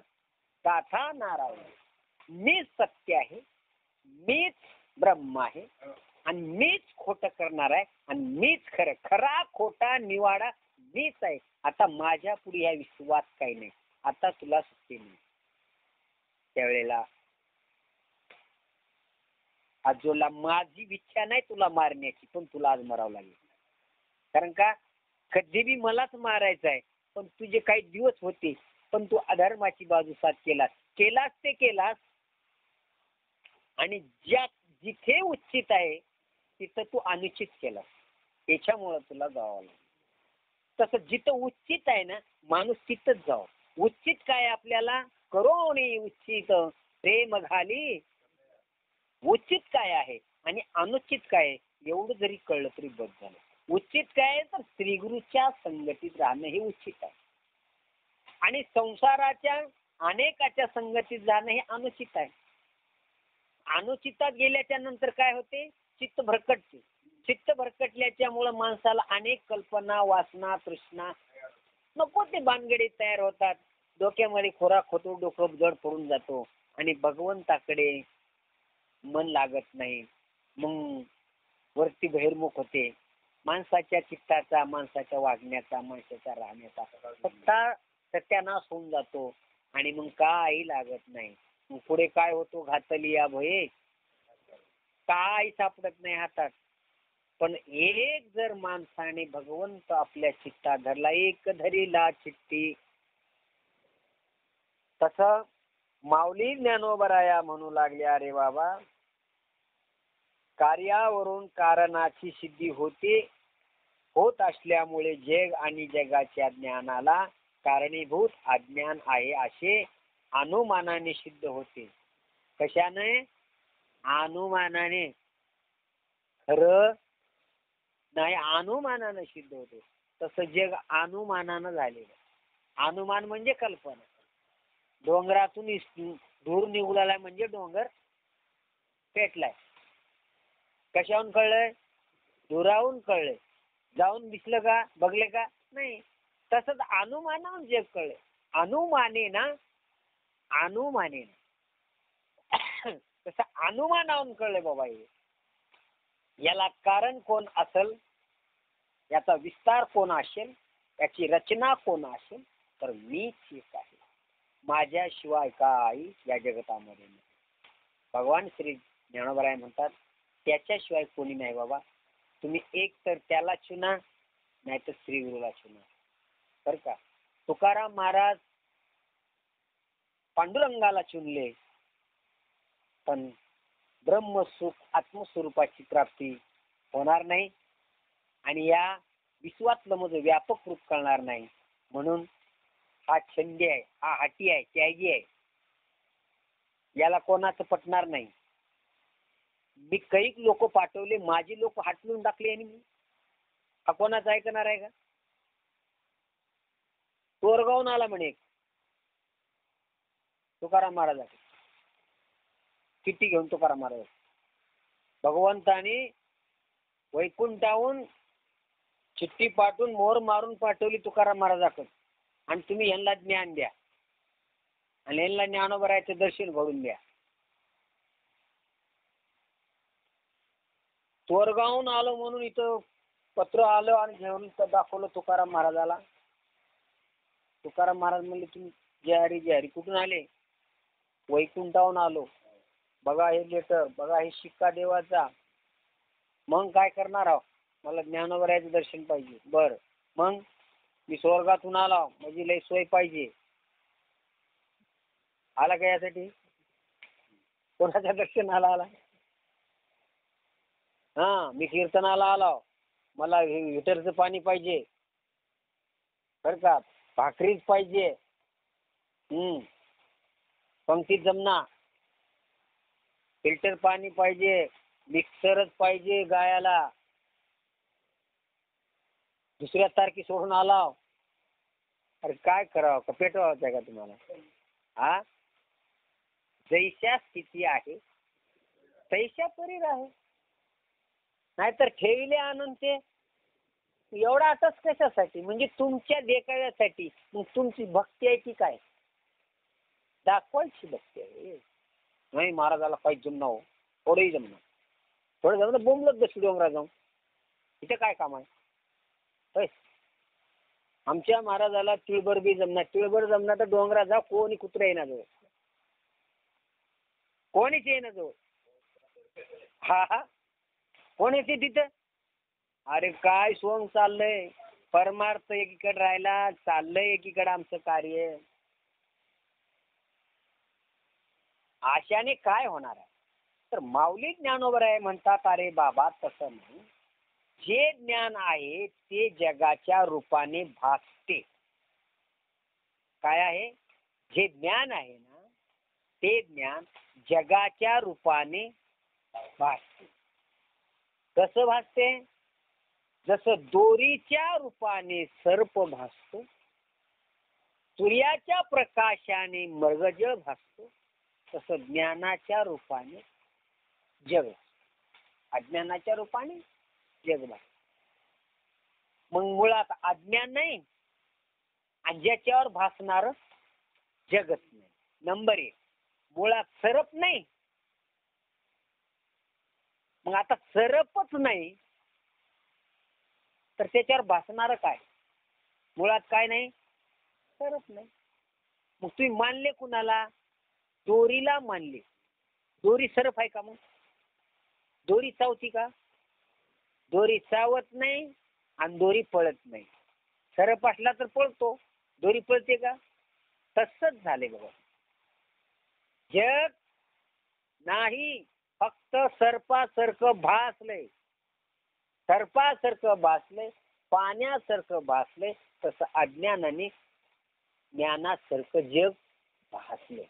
दाता नारायण. मीच सत्य आहे, मीच ब्रह्म आहे, आणि मीच खोटं करणार आहे, आणि मीच खरं. खरा खोटा निवाडा मीच आहे. आता माझ्या पुढे या विश्वात काही नाही. आता तुला सुट्टी नाही. त्यावेळेला आजोला माझी इच्छा नाही तुला मारण्याची, पण तुला आज मारावं लागेल. कारण का? कधी बी मलाच मारायचं आहे, पण तुझे काही दिवस होते, पण तू अधर्माची बाजू साथ केलास ते केलास. आणि जिथे उचित आहे तिथं तू अनुचित केलास. त्याच्यामुळं तुला जावं लागेल. तसं जिथं उचित आहे ना माणूस तिथंच जावं. उचित काय आपल्याला? करोनी उचित प्रेम घाली. उचित काय आहे आणि अनुचित काय आहे एवढं जरी कळलं तरी बस झालं. उचित काय आहे तर श्रीगुरूच्या संगतीत राहणं हे उचित आहे, आणि संसाराच्या अनेकाच्या संगतीत जाणं हे अनुचित आहे. अनुचितात गेल्याच्या नंतर काय होते? चित्त भरकटते. चित्त भरकटल्याच्या मुळे माणसाला अनेक कल्पना, वासना, तृष्णा, नको ते भानगडी तयार होतात. डोक्यामध्ये खोराक होतो, डोकं जड पडून जातो, आणि भगवंताकडे मन लागत नाही. मग वरती बहिर्मुख होते. माणसाच्या चित्ताचा, माणसाच्या वागण्याचा, माणसाच्या राहण्याचा फक्त सत्यानाश होऊन जातो, आणि मग काही लागत नाही. मग पुढे काय होतो? घातली या भये, काय सापडत नाही हातात. पण एक जर माणसाने भगवंत आपल्या चित्तात धरला, एक धरीला चित्ती, तस माऊली ज्ञानोबराया म्हणू लागले, अरे बाबा, कार्यावरून कारणाची सिद्धी होते, होत असल्यामुळे जग आणि जगाच्या ज्ञानाला कारणीभूत अज्ञान आहे असे अनुमानाने सिद्ध होते. कशाने? अनुमानाने. खरं नाही, अनुमानानं सिद्ध होते. तसं जग अनुमानानं झालेलं. अनुमान म्हणजे कल्पना. डोंगरातून धूर निघाला म्हणजे डोंगर पेटलाय. कशाहून कळलंय? धुराहून कळलंय. जाऊन दिसलं का? बघले का? नाही. तसंच अनुमानाहून जग कळलंय. अनुमाने ना तसं अनुमानाहून कळलंय बाबा. हे याला कारण कोण असेल, याचा विस्तार कोण असेल, याची रचना कोण असेल, तर मीच एक आहे. माझ्याशिवाय काही या जगतामध्ये नाही. भगवान श्री ज्ञानोबराय म्हणतात त्याच्याशिवाय कोणी नाही बाबा. तुम्ही एक तर त्याला चुना, नाही तर श्री गुरुला चुना. बरं का? तुकाराम महाराज पांडुरंगाला चुनले, पण ब्रह्मसुख आत्मस्वरूपाची प्राप्ती होणार नाही आणि या विश्वातलं माझं व्यापक रूप कळणार नाही. म्हणून हा छंदी आहे, हा हाटी आहे, त्यागी आहे, याला कोणाचं पटणार नाही. मी कैक लोक पाठवले, माझी लोक हाटलून टाकले आणि मी हा कोणाचं ऐकणार आहे का? तोरगावून आला म्हणे तुकाराम महाराज, चिठ्ठी घेऊन तुकाराम महाराज. भगवंताने वैकुंठाहून चिठ्ठी पाठवून मोहर मारून पाठवली तुकाराम महाराजाकडे, आणि तुम्ही यांना ज्ञान द्या आणि यांना ज्ञानोबरायचं दर्शन घडून द्या. तोरगावून आलो म्हणून इथं पत्र आलं आणि घेऊन दाखवलं तुकाराम महाराजाला. तुकाराम महाराज म्हणले तुम्ही जय हरी कुठून आले? वैकुंठाहून आलो. बघा हे लेटर, बघा हे शिक्का देवाचा. मग काय करणार आहो? मला ज्ञानोबरायचं दर्शन पाहिजे. बर, मग मी स्वर्गातून आला म्हणजे लय सोय पाहिजे. आला का यासाठी? कोणाच्या दर्शनाला आला? हा, मी कीर्तनाला आलो, मला हिटरचं पाणी पाहिजे. बरं का? भाकरीच पाहिजे. पंक्तीत जमना. फिल्टर पाणी पाहिजे, मिक्सरच पाहिजे गायाला. दुसऱ्या तारखे सोडून आला. अरे काय करावं का? पेटवायचं का तुम्हाला? हा, जैशा स्थिती आहे तैशा परीर आहे. नाहीतर ठेविले आणून ते एवढा आताच कशासाठी? म्हणजे तुमच्या देखाव्यासाठी. मग तुमची भक्ती आहे की काय? दाखवायची भक्ती आहे. नाही महाराजाला काही जमना हो, थोडंही जमना. थोडं जमलं बोंबलत बसली डोंगरा जाऊन. इथे काय काम आहे? आमच्या महाराजाला तिळभर बी जमणार. तिळभर जमणार तर डोंगरा जा, कोणी कुत्रा येणार जवळ, कोणीच येणार जवळ. हा, कोण येते तिथं? अरे काय सोंग चाललंय, परमार्थ एकीकडे राहिला, चाललंय एकीकडे आमचं कार्य. आशाने काय होणार आहे? तर माऊली ज्ञानोबराय म्हणतात अरे बाबा तसं नाही. जे ज्ञान आहे ते जगाच्या रूपाने भासते. काय आहे? जे ज्ञान आहे ना ते ज्ञान जगाच्या रूपाने भासते. कसं भासते? जसं दोरीच्या रूपाने सर्प भासतो, सूर्याच्या प्रकाशाने मृगज भासतो, तसं ज्ञानाच्या रूपाने जग, अज्ञानाच्या रूपाने जग भासतो. मग मुळात अज्ञान नाही आणि ज्याच्यावर भासणार जगत नाही. नंबर 1, मुळात सरप नाही. मग आता सरपच नाही तर त्याच्यावर भासणार काय? मुळात काय नाही? सरप नाही. मग तुम्ही मानले कुणाला? दोरीला मानले. दोरी सरप आहे का? मग दोरी चावती का? दोरी चावत नाही आणि दोरी पळत नाही. सरप असला तर पळतो, दोरी पळते का? तसंच झाले बघा. जग नाही, फक्त सर्पासारखं भासलंय. सर्पासारखं भासलंय पाण्यासारखं भासले तसं अज्ञानाने ज्ञानासारखं जग भासले.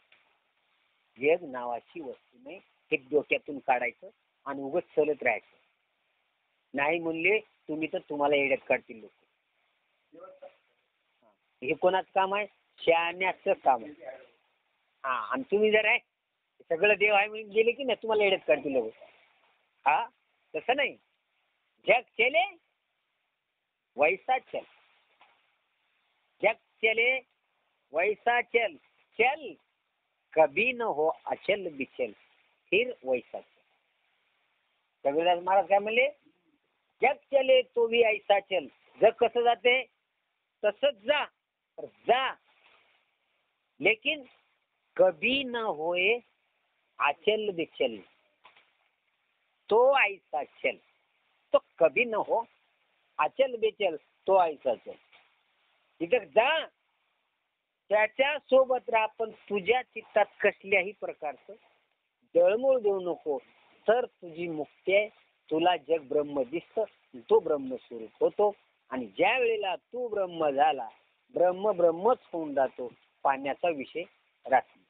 जग नावाची वस्तू नाही हे डोक्यातून काढायचं आणि उगाच चलत राहायचं. नाही म्हणले तुम्ही तर तुम्हाला येड्यात काढतील लोक. हे कोणाचं काम आहे? शहाण्याचं काम आहे. हा, आणि तुम्ही जर आहे सगळं देव आहे म्हणून गेले की नाही तुम्हाला येड्यात काढतील लोक. हा, तसं नाही. जग चले वैसा चल. जग चले वैसा चल. चल कभी न हो अचल बिचल फिर वैसा चल. कबीरदास महाराज काय म्हणले? जग चले तो भी ऐसा चल. जग कसं जाते तसंच जा, पर जा लेकिन कभी न होए अचल बिचल. तो ऐसा चल. तो कभी न हो अचल बिचल तो ऐसा चल. तिथं जा, त्याच्या सोबत राहा, पण तुझ्या चित्तात कसल्याही प्रकारचं जळमूळ देऊ नको, तर तुझी मुक्ती आहे. तुला जग ब्रह्म दिसतं, तो ब्रह्मस्वरूप होतो. आणि ज्या वेळेला तू ब्रह्म झाला, ब्रह्मच होऊन जातो, पाण्याचा विषय राहत नाही.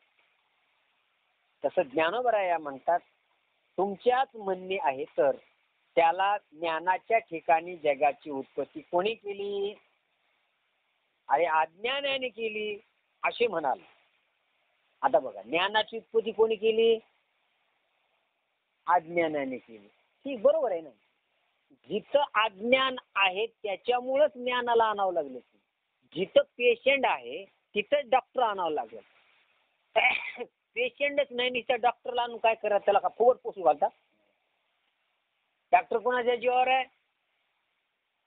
तसं ज्ञानोबराया म्हणतात, तुमच्याच म्हणणे आहे तर त्याला ज्ञानाच्या ठिकाणी जगाची उत्पत्ती कोणी केली? अरे अज्ञानाने केली असे म्हणाल. आता बघा, ज्ञानाची उत्पत्ती कोणी केली? अज्ञानाने केली. ठीक, बरोबर आहे ना. जिथं अज्ञान आहे त्याच्यामुळेच ज्ञानाला आणावं लागलं. जिथं पेशंट आहे तिथं डॉक्टर आणावं लागलं. पेशंटच नाही, नुसत्या डॉक्टरला आणून काय करा? त्याला का फुगट पोसू घालता? डॉक्टर कोणाच्या जीवावर आहे?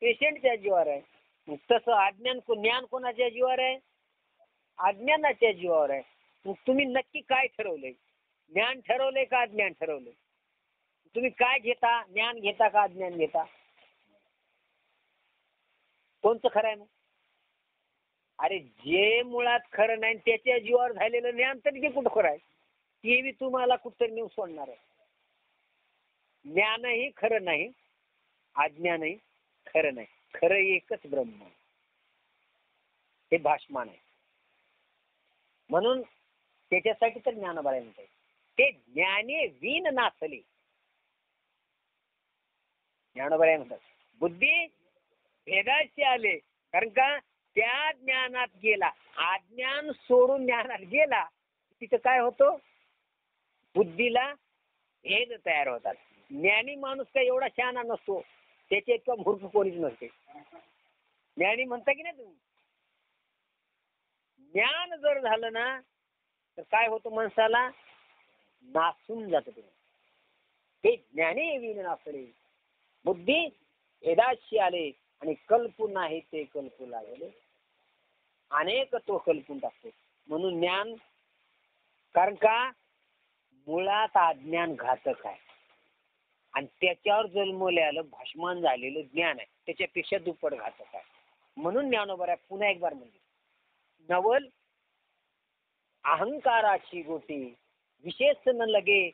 पेशंटच्या जीवावर आहे. मग तसं ज्ञान कोणाच्या जीवावर आहे? अज्ञानाच्या जीवावर आहे. मग तुम्ही नक्की काय ठरवलंय? ज्ञान ठरवलंय का अज्ञान ठरवलंय? तुम्ही काय घेता? ज्ञान घेता का अज्ञान घेता? कोणतं खरं आहे मग? अरे जे मुळात खरं नाही त्याच्या जीवावर झालेलं ज्ञान तरी ते कुठं खरं आहे? ते बी तुम्हाला कुठतरी नेऊन सोडणार आहे. ज्ञानही खरं नाही, अज्ञानही खरं नाही. खरं एकच ब्रह्म, हे भाषमान आहे. म्हणून त्याच्यासाठी तर ज्ञानोबराय म्हणतात, ते ज्ञाने वीन नाचले. ज्ञानोबराय म्हणतात बुद्धी भेदाशी आले, कारण का त्या ज्ञानात गेला. अज्ञान सोडून ज्ञानात गेला तिथं काय होतं? बुद्धीला भेद तयार होतात. ज्ञानी माणूस काय एवढा शहाणा नसतो, त्याच्या इतका मूर्ख कोणीच नसते. ज्ञानी म्हणता की नाही तुम्ही? ज्ञान जर झालं ना तर काय होतं? माणसाला नासून जातं. तुम्ही ते ज्ञानी विन नासले, बुद्धी भेदाशी आले आणि कल्पू नाही ते कल्पू लागले. अनेक तो कल्पून टाकतो. म्हणून ज्ञान, कारण का मुळात अज्ञान घातक आहे आणि त्याच्यावर जन्मलेलं भाषमान झालेलं ज्ञान आहे त्याच्यापेक्षा दुप्पट घातक आहे. म्हणून ज्ञानोबराय पुन्हा एक बार म्हणजे नवल अहंकाराची गोटी विशेष न लगे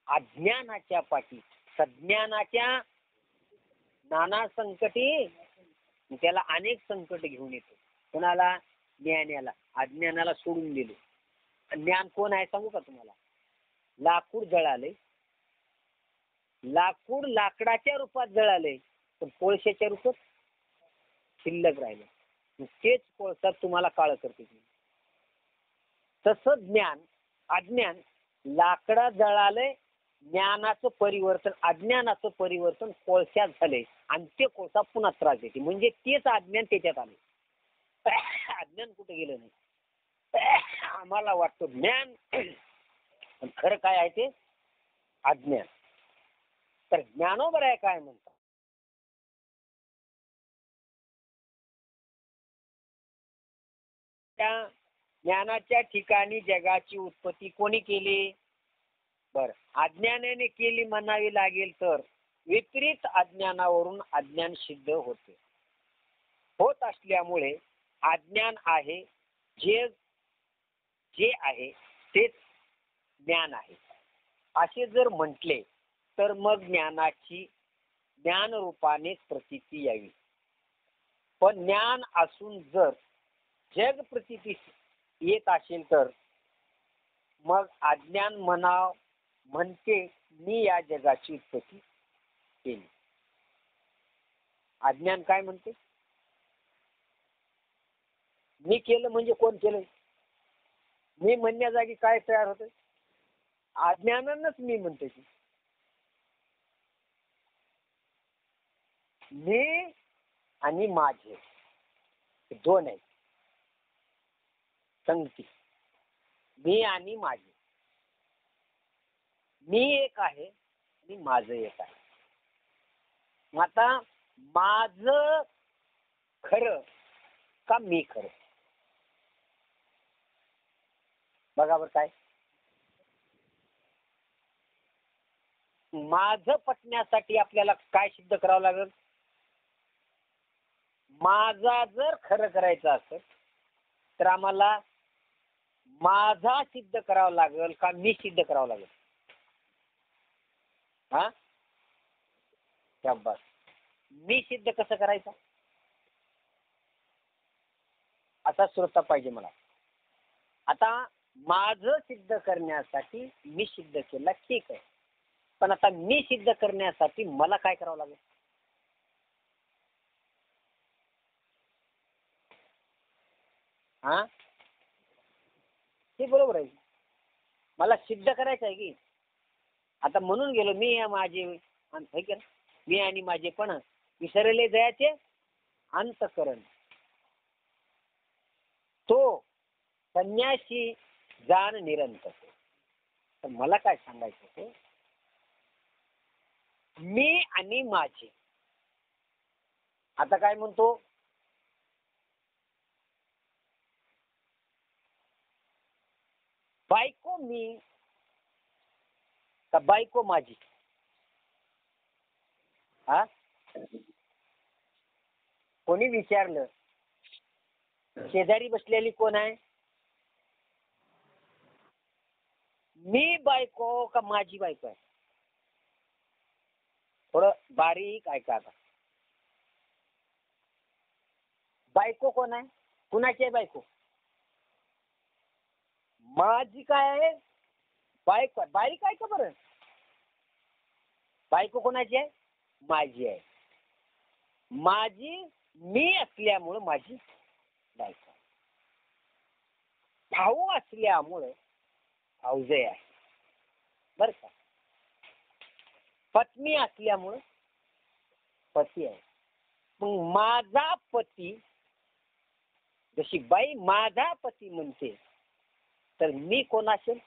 अज्ञानाच्या पाठी. सज्ञानाच्या नाना संकटी त्याला अनेक संकट घेऊन येतो. कोणाला? ज्ञानाला. अज्ञानाला सोडून दिले. ज्ञान कोण आहे सांगू का तुम्हाला? लाकूड जळाले, लाकूड लाकडाच्या रूपात जळाले, पण कोळशाच्या रूपात शिल्लक राहिले. तेच कोळसा तुम्हाला काळं करते. तसं ज्ञान, अज्ञान लाकडा जळाले, ज्ञानाचं परिवर्तन, अज्ञानाचं परिवर्तन कोळशात झाले आणि ते कोळसा पुन्हा त्रास देते. म्हणजे तेच अज्ञान त्याच्यात आले. अज्ञान कुठे गेलं नाही. आम्हाला वाटतं ज्ञान, पण खरं काय आहे ते अज्ञान. तर ज्ञानोबराय काय म्हणतात? त्या ज्ञानाच्या ठिकाणी जगाची उत्पत्ती कोणी केली? बर, अज्ञानाने केली म्हणावी लागेल तर विपरीत अज्ञानावरून अज्ञान सिद्ध होते. होत असल्यामुळे अज्ञान आहे, जे आहे तेच ज्ञान आहे असे जर म्हटले तर मग ज्ञानाची ज्ञान रूपाने प्रतीती यावी. पण ज्ञान असून जर जग प्रतीती येत असेल तर मग अज्ञान म्हणते मी या जगाची उत्पत्ती केली. अज्ञान काय म्हणते? मी केलं म्हणजे कोण केलं? मी म्हणण्या जागी काय तयार होतं? अज्ञानानंच मी म्हणते की मी आणि माझे दोन आहेत. संगती मी आणि माझे. मी एक आहे आणि माझं एक आहे. मग आता माझं खरं का मी खरं? बघा बरं काय माझं पटण्यासाठी आपल्याला काय सिद्ध करावं लागेल? माझा जर खरं करायचं असेल तर आम्हाला माझा सिद्ध करावा लागेल का मी सिद्ध करावं लागेल? हा शाबास. मी सिद्ध कसं करायचं असा श्रोता पाहिजे मला. आता माझं सिद्ध करण्यासाठी मी सिद्ध केलं ठीक आहे, पण आता मी सिद्ध करण्यासाठी मला काय करावं लागेल? हा ते बरोबर आहे. मला सिद्ध करायचं आहे की आता म्हणून गेलो मी माझे मी आणि माझे पण विसरले दयाचे अंतकरण तो संन्यासी जाण निरंतर. तर मला काय सांगायचं होतं, मी आणि माझे. आता काय म्हणतो, बायको मी का बायको माझी? हा कोणी विचारलं शेजारी बसलेली कोण आहे? मी बायको का माझी बायको आहे? थोडं बारीक ऐका. आता बायको कोण आहे? कुणाची आहे बायको? माझी काय आहे? बायको. बारीक आहे का बरं? बायको कोणाची आहे? माझी आहे. माझी मी असल्यामुळं माझी बायको. भाऊ असल्यामुळं भाऊजय आहे बर का. पत्नी असल्यामुळं पती आहे. मग माझा पती जशी बाई माझा पती म्हणते तर मी कोण असेल?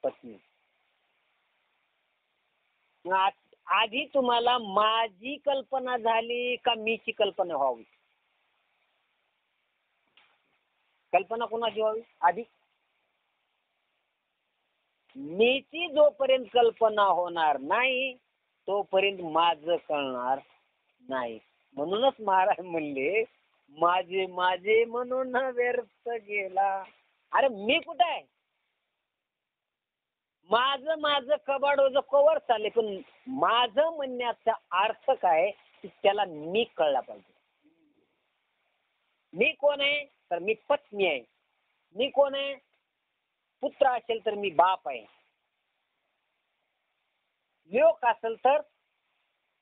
पत्नी. आधी तुम्हाला माझी कल्पना झाली का मीची कल्पना व्हावी? कल्पना कोणाची व्हावी आधी? मीची जोपर्यंत कल्पना होणार नाही तोपर्यंत माझं कळणार नाही. म्हणूनच महाराज म्हणले माझे माझे म्हणून व्यर्थ गेला. अरे मी कुठं आहे? माझं माझं कबाडोज कवर चालले, पण माझं म्हणण्याचा अर्थ काय की त्याला मी कळला पाहिजे. मी कोण आहे? तर मी पत्नी आहे. मी कोण आहे? पुत्र असेल तर मी बाप आहे. लोक असेल तर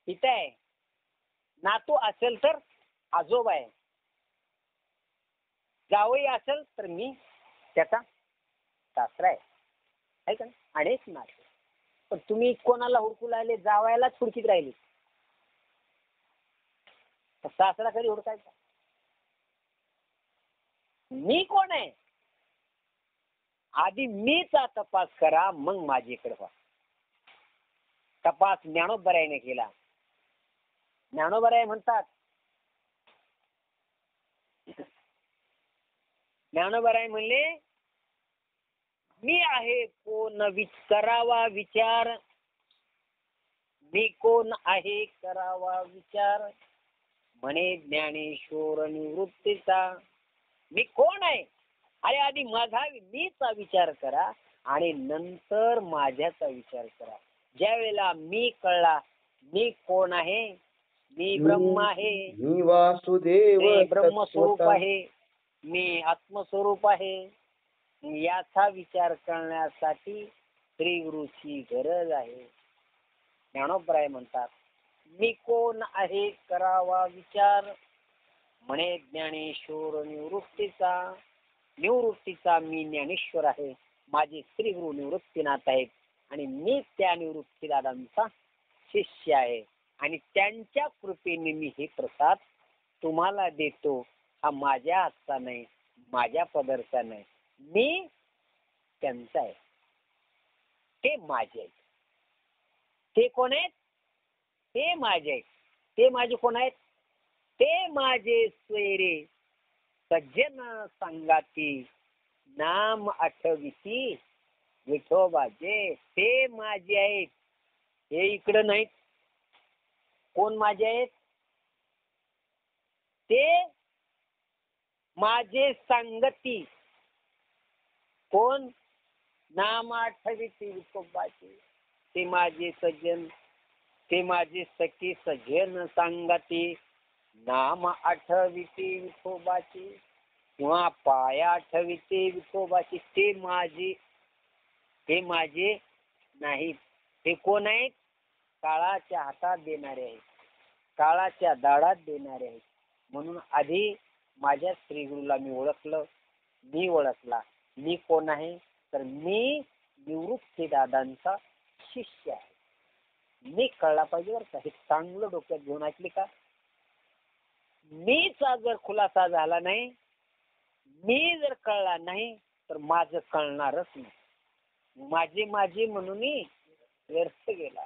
पिता आहे. नातू असेल तर आजोबा आहे. जावई असेल तर मी त्याचा सासरा आहे का? अनेक नाते. पण तुम्ही कोणाला हुडकू लागले? जावायलाच हुडकीत राहिले. सासरा कधी हुडकायचा? मी कोण आहे आधी मीचा तपास करा, मग माझ्याकडे व्हा. तपास ज्ञानोबरायाने केला. ज्ञानोबराय म्हणतात, ज्ञानोबराय म्हणले मी आहे कोण करावा विचार. मी कोण आहे करावा विचार. म्हणे ज्ञानेश्वर निवृत्तीचा. मी कोण आहे अरे आधी माझा मीचा विचार करा आणि नंतर माझ्याचा विचार करा. ज्या वेळेला मी कळला मी कोण आहे, मी ब्रह्म आहे, मी वासुदेव ते ब्रह्मस्वरूप तत्वतः. आहे, मी आत्मस्वरूप आहे. याचा विचार करण्यासाठी श्री गुरुची गरज आहे. ज्ञानोबराय म्हणतात, मी कोण आहे करावा विचार, म्हणे ज्ञानेश्वर निवृत्तीचा मी ज्ञानेश्वर आहे. माझे श्री गुरु निवृत्तीनाथ आहेत आणि मी त्या निवृत्ती दादांचा शिष्य आहे आणि त्यांच्या कृपेने मी हे प्रसाद तुम्हाला देतो. हा माझ्या हातचा नाही, माझ्या पदरचा नाही, मी त्यांचा आहे. ते माझे आहेत. ते कोण आहेत? ते माझे आहेत. ते माझे कोण आहेत? ते माझे सोयरे सज्जन संगाती, नाम आठविती विठोबाचे. ते माझे आहेत. हे इकडं नाहीत. कोण माझे आहेत? ते माझे संगती. कोण? नाम आठविती विठोबाचे. ते माझे सज्जन, ते माझे सखी सज्जन संगती, नाम आठविती विठोबाची किंवा पाया आठविते विठोबाची. ते माझे नाहीत. ते कोण आहेत? काळाच्या हातात देणारे आहेत, काळाच्या दाढात देणारे आहेत. म्हणून आधी माझ्या श्री गुरुला मी ओळखलं. मी ओळखला. मी कोण आहे? तर मी निवृत्ती दादांचा शिष्य आहे. मी कळला पाहिजे बरं का. हे चांगलं डोक्यात घेऊन ऐकले का? मीचा जर खुलासा झाला नाही, मी जर कळला नाही तर माझं कळणारच नाही. माझे म्हणून व्यर्थ गेला.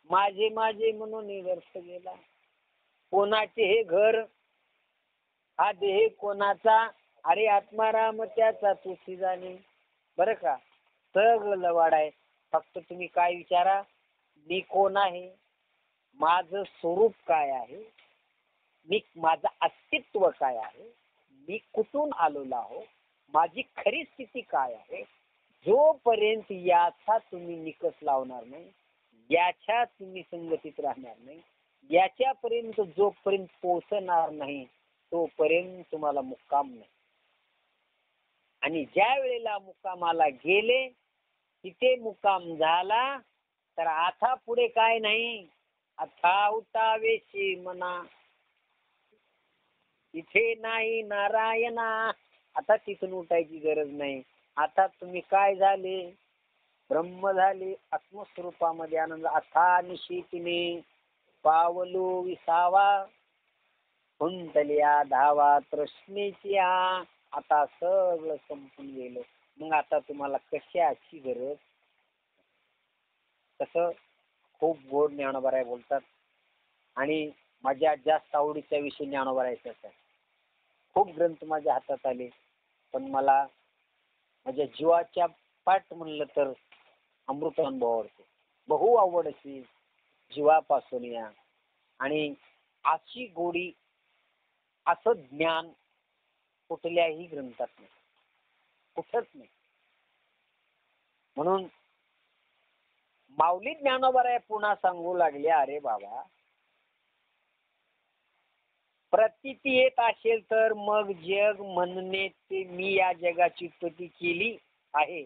माझे म्हणून व्यर्थ गेला. कोणाचे हे घर, हा देह कोणाचा? अरे आत्माराम त्याचा तुझी जाणे. बरं का, सगळं लवाड आहे. फक्त तुम्ही काय विचारा, मी कोण आहे, माझं स्वरूप काय आहे, माझं अस्तित्व काय आहे, मी कुठून आलेलो आहो, माझी खरी स्थिती काय आहे. जोपर्यंत याचा तुम्ही निकष लावणार नाही, याच्या तुम्ही संगतीत राहणार नाही, याच्यापर्यंत जोपर्यंत पोहोचणार नाही, तोपर्यंत तुम्हाला मुक्काम नाही. आणि ज्या वेळेला मुक्कामाला गेले, तिथे मुक्काम झाला, तर आता पुढे काय नाही. आता उठावेशी मना, इथे नाही नारायणा. आता तिथून उठायची गरज नाही. आता तुम्ही काय झाले? ब्रह्म झाले. आत्मस्वरूपामध्ये आनंद. आता निशितीने पावलो विसावा, कुंतल्या धावा तृष्णेची. आता सगळं संपून गेलं. मग आता तुम्हाला कशाची गरज? तसं खूप गोड ज्ञानोबराय बोलतात. आणि माझ्या जास्त आवडीचा विषय ज्ञानोबरायचाच आहे. खूप ग्रंथ माझ्या हातात आले, पण मला माझ्या जीवाच्या पाठ म्हणलं तर अमृतानुभव आवडतो. बहु आवड अशी जीवापासून या. आणि अशी गोडी, असं ज्ञान कुठल्याही ग्रंथात नाही, कुठंच नाही. म्हणून माऊली ज्ञानोबराय पुन्हा सांगू लागले, अरे बाबा, प्रतीती येत असेल तर मग जग म्हणणे ते मी या जगाची उत्पत्ती केली आहे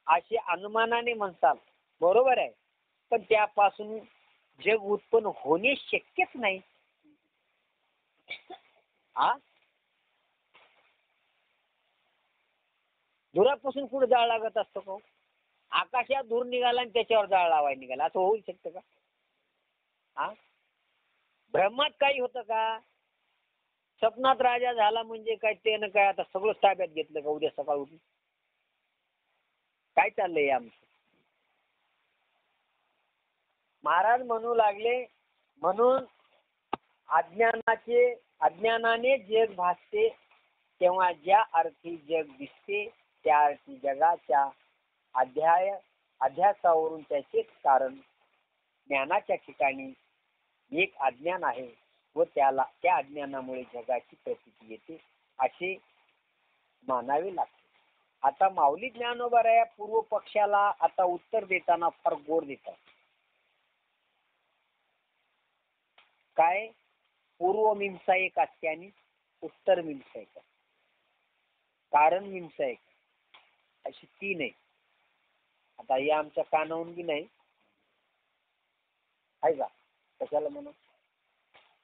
असे अनुमानाने म्हणतात. बरोबर आहे, पण त्यापासून जग उत्पन्न होणे शक्यच नाही. धुरापासून कुठे जाळ लागत असतो का? आकाशात धूर निघाला आणि त्याच्यावर जाळ लावायला निघाला, असं होऊ शकतं का? ब्रह्मात काही होतं का? स्वप्नात राजा झाला म्हणजे काय त्यानं काय आता सगळं ताब्यात घेतलं का उद्या सकाळ उठून? काय चाललंय आमचं? महाराज म्हणू लागले, म्हणून अज्ञानाने जग भासते, तेव्हा ज्या अर्थी जग दिसते त्या अर्थी जगाच्या अध्यासावरून त्याचेच कारण ज्ञानाच्या ठिकाणी एक अज्ञान आहे व त्या अज्ञानामुळे जगाची प्रतीती येते असे मानावे लागते. आता माऊली ज्ञानोबराया पूर्व पक्षाला आता उत्तर देताना फार गोड देतात. काय पूर्व मीमांसा एक असते आणि उत्तर मीमांसा एक असते. कारण मीमांसा एक अशी तीन आहे. आता या आमच्या कानावून बी नाही आहे का, कशाला म्हणावं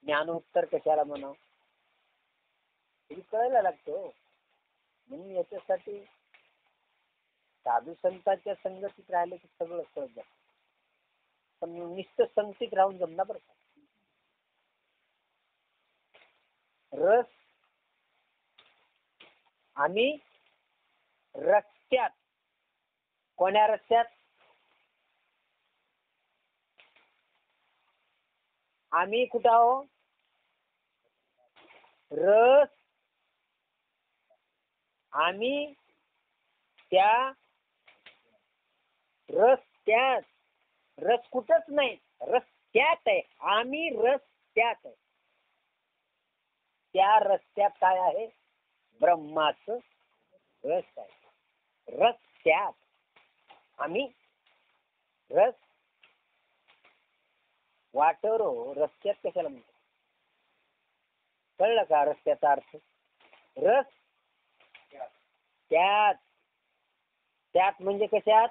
ज्ञान उत्तर कशाला म्हणावं हे कळायला लागतं. म्हणून याच्यासाठी साधू संतांच्या संगतीत राहिले की सगळं कळत जातं. पण नुसतं संगतीत राहून जमना बरं का. रस आम्ही रस्त्यात, कोण्या रस्त्यात, आम्ही कुठं आहो, रस आम्ही त्या रस्त्यात, रस कुठंच नाही, रस्त्यात आहे. आम्ही रस्त्यात आहे. त्या रस्त्यात काय आहे, ब्रह्माचं रस आहे. रस्त्यात आम्ही रस वाटर हो, रस्त्यात कशाला म्हणतो, कळलं का रस्त्याचा अर्थ. रस त्यात, त्यात म्हणजे कशात,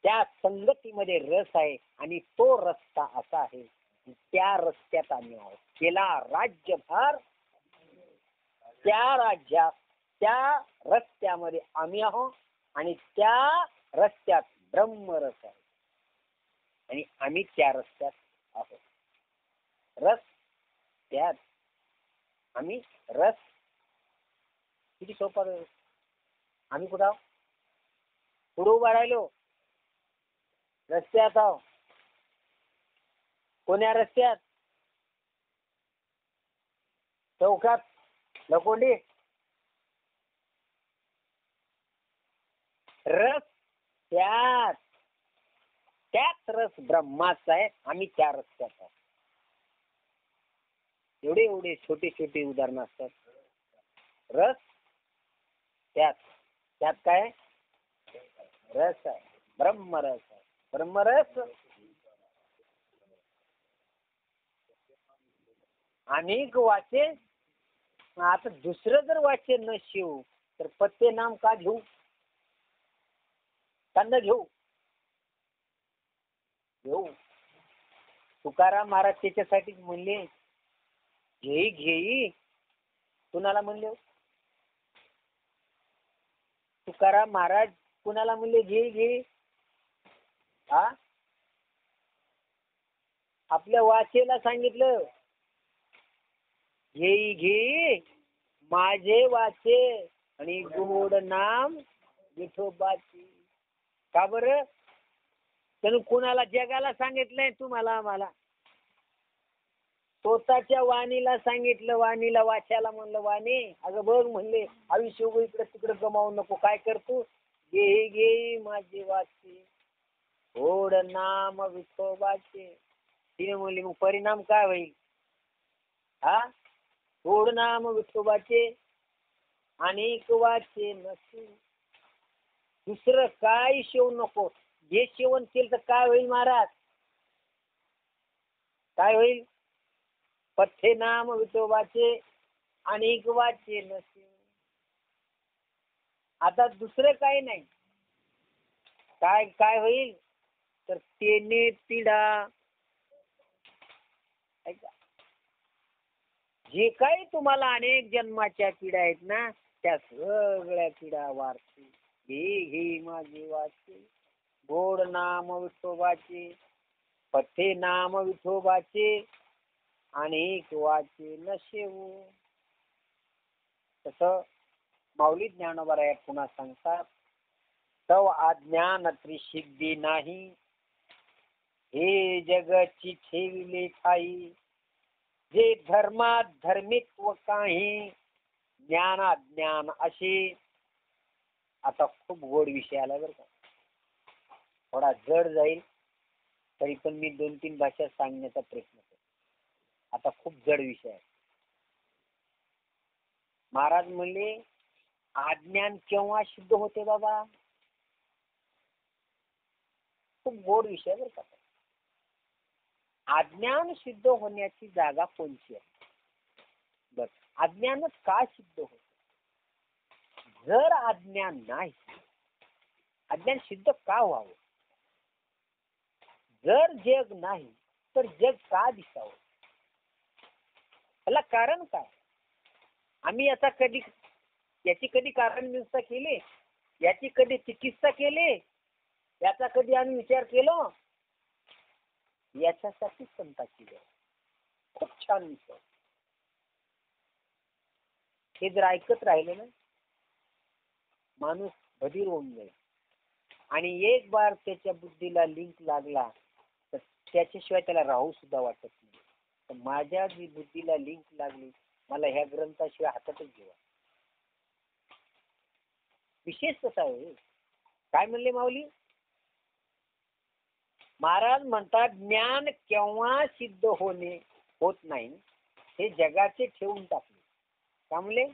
त्या संगतीमध्ये रस आहे आणि तो रस्ता असा आहे. त्या रस्त्यात आम्ही आहोत. केला राज्यभार त्या राज्यात, त्या रस्त्यामध्ये आम्ही आहोत आणि त्या रस्त्यात ब्रह्मरस आहे आणि आम्ही त्या रस्त्यात आहोत. रस त्यात, आम्ही रस. किती सोपा. आम्ही कुठं आहोत, पुढे उभा राहिलो, रस्त्यात आहो. कोण्या रस्त्यात, चौकात लकोंडी. रस त्यात, त्याच रस ब्रह्माचा आहे. आम्ही त्या रस्त्यात आहोत. एवढे एवढे छोटे छोटे उदाहरण असतात. रस त्यात, त्यात काय रस आहे, ब्रह्मरस आहे. ब्रह्मरस अनेक वाचे. आता दुसरं जर वाचे न शिव तर पत्ते नाम का घेऊ, कांदा घेऊ घेऊ. तुकाराम महाराज त्याच्यासाठीच म्हणले, घेई घेई. कुणाला म्हणले, तुकाराम महाराज कुणाला म्हणले घेई घेई. हा, आपल्या वाचेला सांगितलं, घेई घेई माझे वाचे आणि गोड नाम विठोबाची. का बरं, त्यानं कुणाला जगाला सांगितलंय, तुम्हाला आम्हाला. स्वतःच्या वाणीला सांगितलं. वाणीला वाच्याला म्हणलं, वाणी अगं बघ म्हणले, आयुष्य उभं इकडे तिकडे गमावू नको. काय करतो, घे घे माझे वाचे गोड नाम विठोबाचे. तिने म्हणली मग परिणाम काय होईल. हा, गोड नाम विठोबाचे अनेक वाचे नसू. दुसरं काय शेवू नको. जे सेवन केलं तर काय होईल महाराज, काय होईल. पथ्ये नाम विठोबाचे अनेक वाचे नसे. आता दुसरं काही नाही. काय काय होईल तर तेने पिढा. ऐका, जे काही तुम्हाला अनेक जन्माच्या पिढ्या आहेत ना, त्या सगळ्या पिढ्या वारते. घे घे माझे वाचे गोड नाम विठोबाचे, पथ्ये नाम विठोबाचे अनेक वाचे नशेवू. तसं माऊली ज्ञानोबा पुन्हा सांगतात, तव अज्ञान त्रिसिद्धी नाही, हे जगची ठेविले ठाई. जे धर्मात धर्मित्व काही, ज्ञानात ज्ञान असे. आता खूप गोड विषय आला बरं का. थोडा जड जाईल तरी पण मी 2-3 भाषा सांगण्याचा प्रयत्न करतो. आता खूप जड विषय आहे. महाराज म्हणले, अज्ञान केव्हा शुद्ध होते बाबा. खूप गोड विषय बरं का. अज्ञान सिद्ध होण्याची जागा कोणती आहे? बर, अज्ञानच का सिद्ध होत? जर अज्ञान नाही, अज्ञान सिद्ध का व्हावं? जर जग नाही तर जग का दिसावं? त्याला कारण काय? आम्ही याची कधी कारण मीमांसा केली? याची कधी चिकित्सा केली? याचा कधी आम्ही विचार केलो? याच्यासाठी चिंता केली. खूप छान विषय. हे जर ऐकत राहिले ना, माणूस बधीर होऊन जाईल. आणि एक बार त्याच्या बुद्धीला लिंक लागला तर त्याच्याशिवाय त्याला राहू सुद्धा वाटत नाही. तर माझ्या जी बुद्धीला लिंक लागली, मला ह्या ग्रंथाशिवाय हातातच घेवा. विशेष कसा आहे, काय म्हणले माऊली? महाराज म्हणतात ज्ञान केव्हा सिद्ध होत नाही हे जगाचे ठेवून टाकले. काय म्हणले?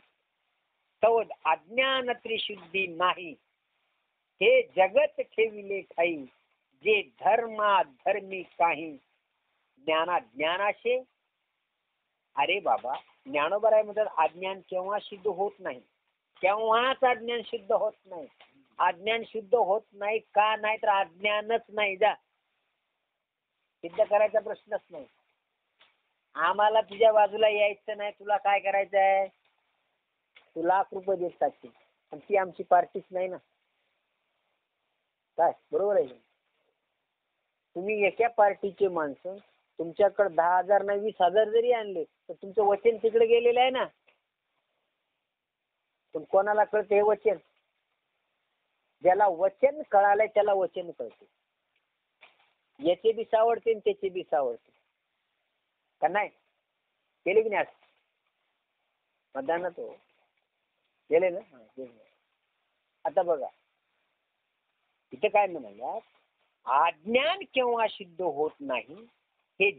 तवद अज्ञान त्रिशुद्धी नाही हे जगत ठेविले ठाई, जे धर्मी काही ज्ञानाशे. अरे बाबा, ज्ञानोबा आहे म्हणतात अज्ञान केव्हा सिद्ध होत नाही, केव्हाच अज्ञान सिद्ध होत नाही. अज्ञान सिद्ध होत नाही का? नाही तर अज्ञानच नाही. जा, सिद्ध करायचा प्रश्नच नाही. आम्हाला तुझ्या बाजूला यायचं नाही. तुला काय करायचं आहे? तू ₹1,00,000 देत टाकशील, पण ती आमची पार्टीच नाही ना. काय बरोबर आहे? तुम्ही एका पार्टीचे माणसं तुमच्याकडे 10,000 नाही 20,000 जरी आणले तर तुमचं वचन तिकडे गेलेलं आहे ना. पण कोणाला कळते हे वचन? ज्याला वचन कळालंय त्याला वचन कळते. याचे बी सावडते त्याचे बी सावडते का नाही? केले की नाही? मतदानात हो केले ना. आता बघा इथे काय म्हणाल्या, अज्ञान केव्हा सिद्ध होत नाही हे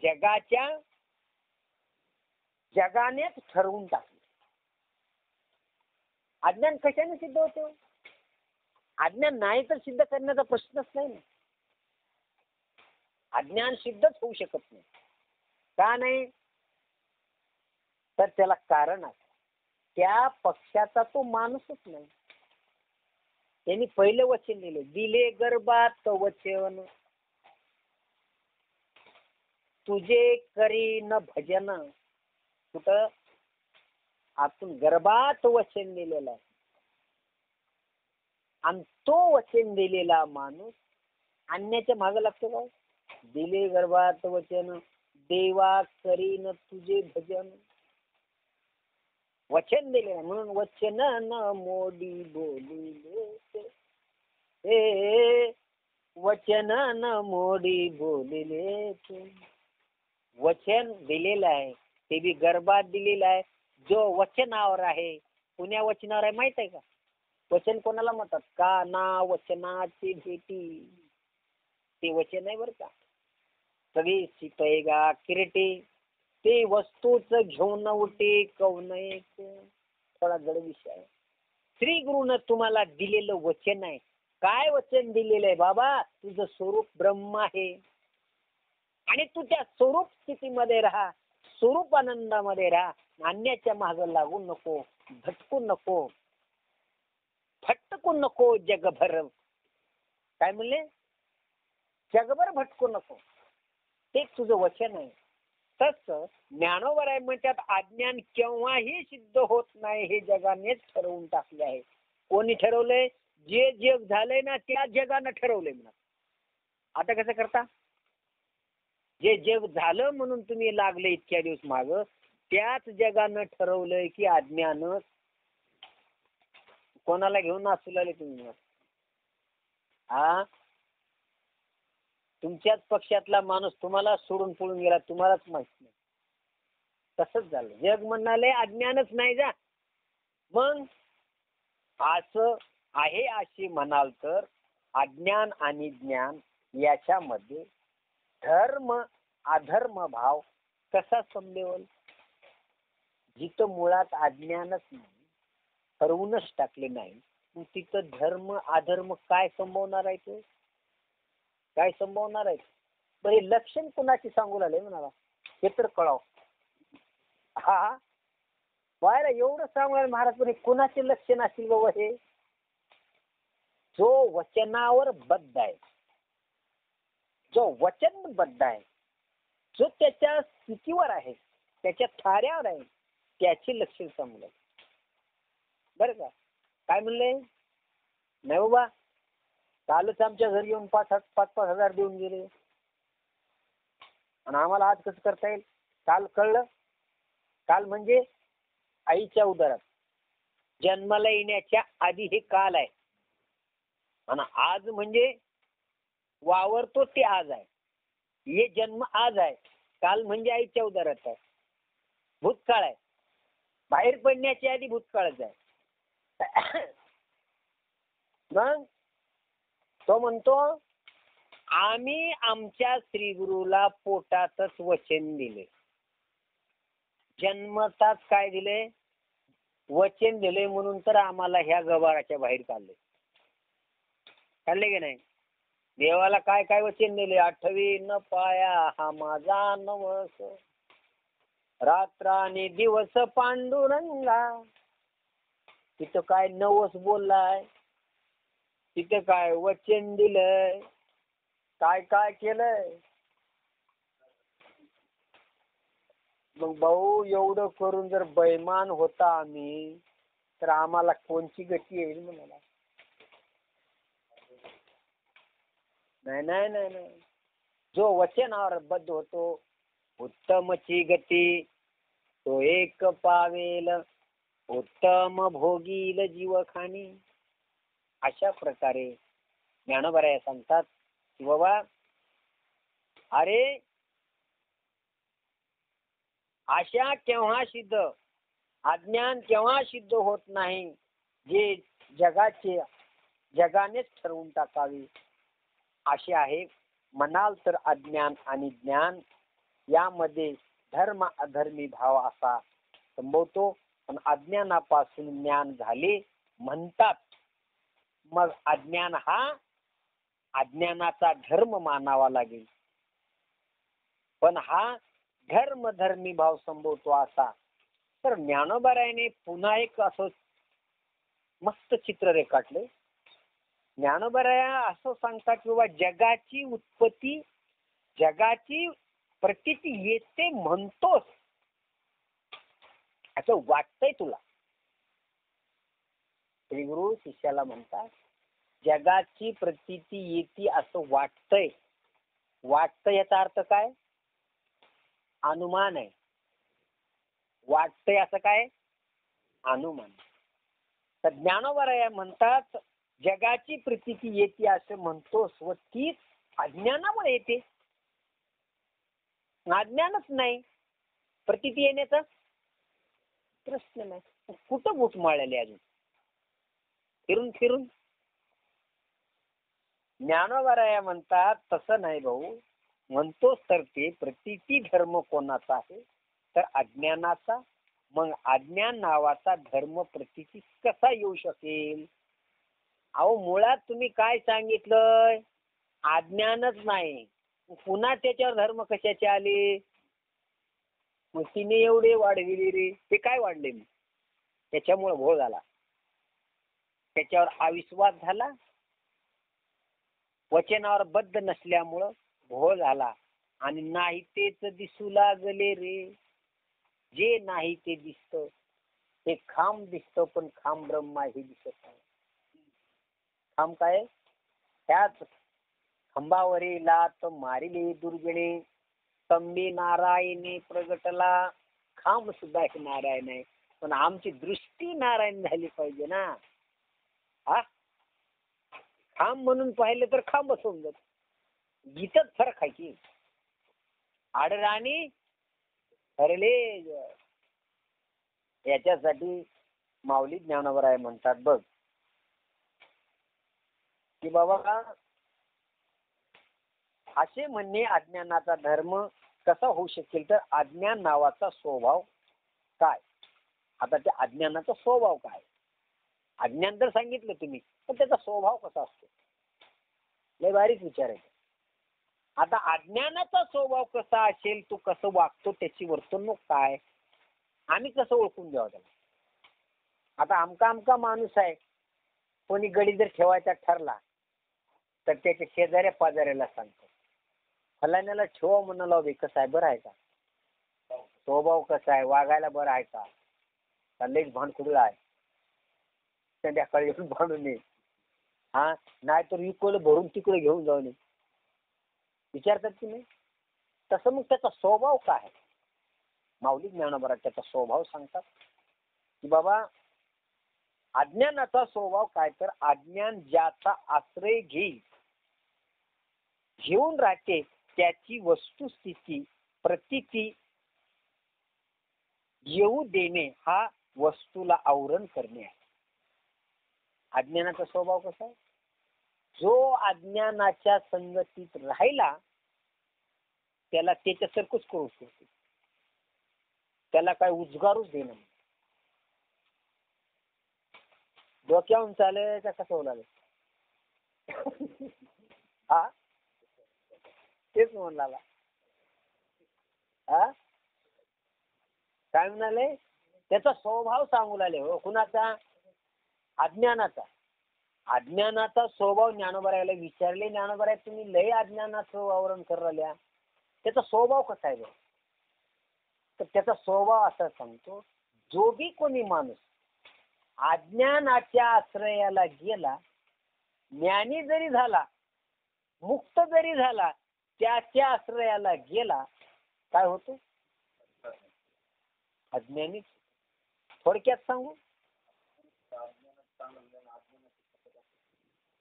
जगानेच ठरवून टाकले. अज्ञान कशाने सिद्ध होते? अज्ञान नाही तर सिद्ध करण्याचा प्रश्नच नाही ना. अज्ञान सिद्धच होऊ शकत नाही. का नाही? तर त्याला कारण आहे, त्या पक्षाचा तो माणूसच नाही. त्यांनी पहिलं वचन दिले गर्भात वचन, तुझे करीन भजन. कुठं? आपण गर्भात वचन दिलेलं आहे. आणि तो वचन दिलेला माणूस आणण्याच्या मागं लागतो काय? दिले गर्भात वचन, देवा करीन तुझे भजन. वचन दिले म्हणून वचन न मोडी बोलिले, हे वचन न मोडी बोलिले. वचन दिलेलं आहे ते बी गर्भात दिलेलं आहे. जो वचनावर आहे, पुण्या वचनावर आहे माहित आहे का? वचन कोणाला म्हणतात? का ना वचनाची भेटी, ते वचन आहे बरं का. सगळी शिपेगा किरटी, ते वस्तूच घेऊन उठे कौन एक. थोडा जड विषय आहे. श्री गुरुनं तुम्हाला दिलेलं वचन आहे. काय वचन दिलेलं आहे बाबा? तुझं स्वरूप ब्रह्म आहे आणि तू त्या स्वरूप स्थितीमध्ये राहा, स्वरूप आनंदामध्ये राहा. अन्याच्या मागं लागू नको, भटकू नको, फटकू नको जगभर. काय म्हणले? जगभर भटकू नको. ते तुझं वचन आहे. तस ज्ञानोबा आहे म्हणतात अज्ञान केव्हाही सिद्ध होत नाही हे जगानेच ठरवून टाकले आहे. कोणी ठरवलंय? जे जग झालंय ना त्या जगानं ठरवलंय म्हणा. आता कसं करता? जे जग झालं म्हणून तुम्ही लागले इतक्या दिवस माग, त्याच जगानं ठरवलंय की अज्ञान. कोणाला घेऊन नाचू लागले तुम्ही? तुमच्याच पक्षातला माणूस तुम्हाला सोडून पळून गेला, तुम्हालाच माहित नाही. तसंच झालं. जग म्हणाले अज्ञानच नाही जा. मग असं आहे अशी म्हणाल तर अज्ञान आणि ज्ञान याच्यामध्ये धर्म अधर्म भाव कसा संभेवल? जिथं मुळात अज्ञानच नाही, ठरवूनच टाकले नाही, मग तिथं धर्म अधर्म काय संभवणार आहे? ते काय संभवणार आहे? बरे लक्षण कुणाची सांगू लागले म्हणाला हे तर कळाव. हा व्हायला एवढं सांगू लागले महाराज, पण कुणाचे लक्षण असतील बाबा हे? जो वचनावर बद्ध आहे, जो वचनबद्ध आहे, जो त्याच्या स्थितीवर आहे, त्याच्या थाऱ्यावर आहे, त्याचे लक्षण सांगू लागले. बरं का? काय म्हणले? नाही बाबा, कालच आमच्या घरी येऊन 5,000 देऊन गेले आणि आम्हाला आज कसं करता येईल? काल कळलं. काल म्हणजे आईच्या उदरात जन्माला येण्याच्या आधी हे काल आहे, आणि आज म्हणजे वावरतो ते आज आहे. हे जन्म आज आहे, काल म्हणजे आईच्या उदरात आहे, भूतकाळ आहे. बाहेर पडण्याच्या आधी भूतकाळच आहे. मग तो म्हणतो आम्ही आमच्या श्री गुरुला पोटातच वचन दिले, जन्मताच काय दिले? वचन दिले, म्हणून तर आम्हाला ह्या गबाराच्या बाहेर काढले की नाही? देवाला काय काय वचन दिले? आठवी न पाया हा माझा नवस, रात्राने दिवस पांडुरंगा. तिथं काय नवस बोललाय, तिथं काय वचन दिलंय, काय काय केलंय. मग भाऊ एवढं करून जर बैमान होता आम्ही, तर आम्हाला कोणची गती येईल म्हणाला? नाही नाही नाही नाही. जो वचनावर बद्ध होतो उत्तमची गती, तो एक पावेल उत्तम भोगील जीवखानी. अशा प्रकारे ज्ञानोबराय सांगतात की बाबा अरे आशा केव्हा सिद्ध, अज्ञान केव्हा सिद्ध होत नाही, जे जगानेच ठरवून टाकावे असे आहे. म्हणाल तर अज्ञान आणि ज्ञान यामध्ये धर्म अधर्मी भाव असा संभवतो. पण अज्ञानापासून ज्ञान झाले म्हणतात, मग अज्ञान हा अज्ञानाचा धर्म मानावा लागेल. पण हा धर्म धर्मी भाव संभवतो असा. तर ज्ञानोबारायाने पुन्हा एक असं मस्त चित्र रेखाटले. ज्ञानोबाराया असं सांगतात की बाबा जगाची उत्पत्ती, जगाची प्रतीती येते म्हणतोस असं वाटतंय तुला. श्री गुरु शिष्याला म्हणतात जगाची प्रतीती येते असं वाटतंय. वाटतंय याचा अर्थ काय? अनुमान आहे. वाटतंय असं काय? अनुमान. तर ज्ञानोबाराया म्हणतात जगाची प्रतीती येते असं म्हणतोस व तीच अज्ञानामुळे येते. अज्ञानच नाही, प्रतीती येण्याचा प्रश्न नाही. कुठं गुट माळले अजून फिरून फिरून. ज्ञानोबाराया म्हणतात तसं नाही भाऊ, म्हणतोस तर ते प्रतीती धर्म कोणाचा आहे? तर अज्ञानाचा. मग अज्ञान नावाचा धर्म प्रतीती कसा येऊ शकेल? अहो मुळात तुम्ही काय सांगितलंय? अज्ञानच नाही, पुन्हा त्याच्यावर धर्म कशाचे आले? मग तिने एवढे वाढविले रे, ते काय वाढले? मग त्याच्यामुळे घोळ झाला, त्याच्यावर अविश्वास झाला, वचनावर बद्ध नसल्यामुळं घोळ झाला. आणि नाही तेच दिसू लागले रे. जे नाही ते दिसत, ते खांब दिसत, पण खांब ब्रह्मा हे दिसत नाही. खांब काय? त्याच खांबावरी लात मारिले दुर्गणे, तंबी नारायणे प्रगटला. खांब सुद्धा हे नारायण आहे, पण आमची दृष्टी नारायण झाली पाहिजे ना. हा खांब म्हणून पाहिलं तर खांब समजत, गीतच फरक आहे की. आडराणी ठरले. याच्यासाठी माऊली ज्ञानोबराय म्हणतात बघ की बाबा असे म्हणणे अज्ञानाचा धर्म कसा होऊ शकेल? तर अज्ञान नावाचा स्वभाव काय? आता त्या अज्ञानाचा स्वभाव काय? अज्ञान तर सांगितलं तुम्ही, पण त्याचा स्वभाव कसा असतो? लय बारीक विचार आहे. आता अज्ञानाचा स्वभाव कसा असेल, तो कसं वागतो, त्याची वर्तणूक काय, आम्ही कसं ओळखून द्यावं त्याला. आता आमका माणूस आहे, कोणी गडी जर ठेवायचा ठरला तर त्याच्या शेजाऱ्या पाजाऱ्याला सांगतो, फलाण्याला ठेवा म्हणाला, कसं आहे, बरं आहे का, स्वभाव कसा आहे, वागायला बरं आहे का, लईच भांडकुडला आहे, संध्याकाळी येऊन भांडून ये, हा नाहीतर इकडे भरून तिकडे घेऊन जाऊ नये, विचारतात की नाही. तसं मग त्याचा स्वभाव काय आहे, माऊली ज्ञानोबा त्याचा स्वभाव सांगतात की बाबा अज्ञानाचा स्वभाव काय, तर अज्ञान ज्याचा आश्रय घेऊन राहते त्याची वस्तुस्थिती प्रतीती येऊ देणे हा वस्तूला आवरण करणे आहे. अज्ञानाचा स्वभाव कसा आहे, जो अज्ञानाच्या संगतीत राहिला त्याला त्याच्यासारखंच करू शकतो, त्याला काय उजगारूच देणं. डोक्यावरून चालेल का कसं होणार हा तेच म्हणाला. हा काय म्हणाले, त्याचा स्वभाव सांगू लागले हो. कुणाचा, अज्ञानाचा. अज्ञानाचा स्वभाव ज्ञानोबरायला विचारले, ज्ञानोबराय तुम्ही लय अज्ञानाचं आवरण करायला, त्याचा स्वभाव कसा आहे. तर त्याचा स्वभाव असा सांगतो, जो बी कोणी माणूस अज्ञानाच्या आश्रयाला गेला, ज्ञानी जरी झाला, मुक्त जरी झाला, त्याच्या आश्रयाला गेला, काय होतो, अज्ञानी. थोडक्यात सांगू,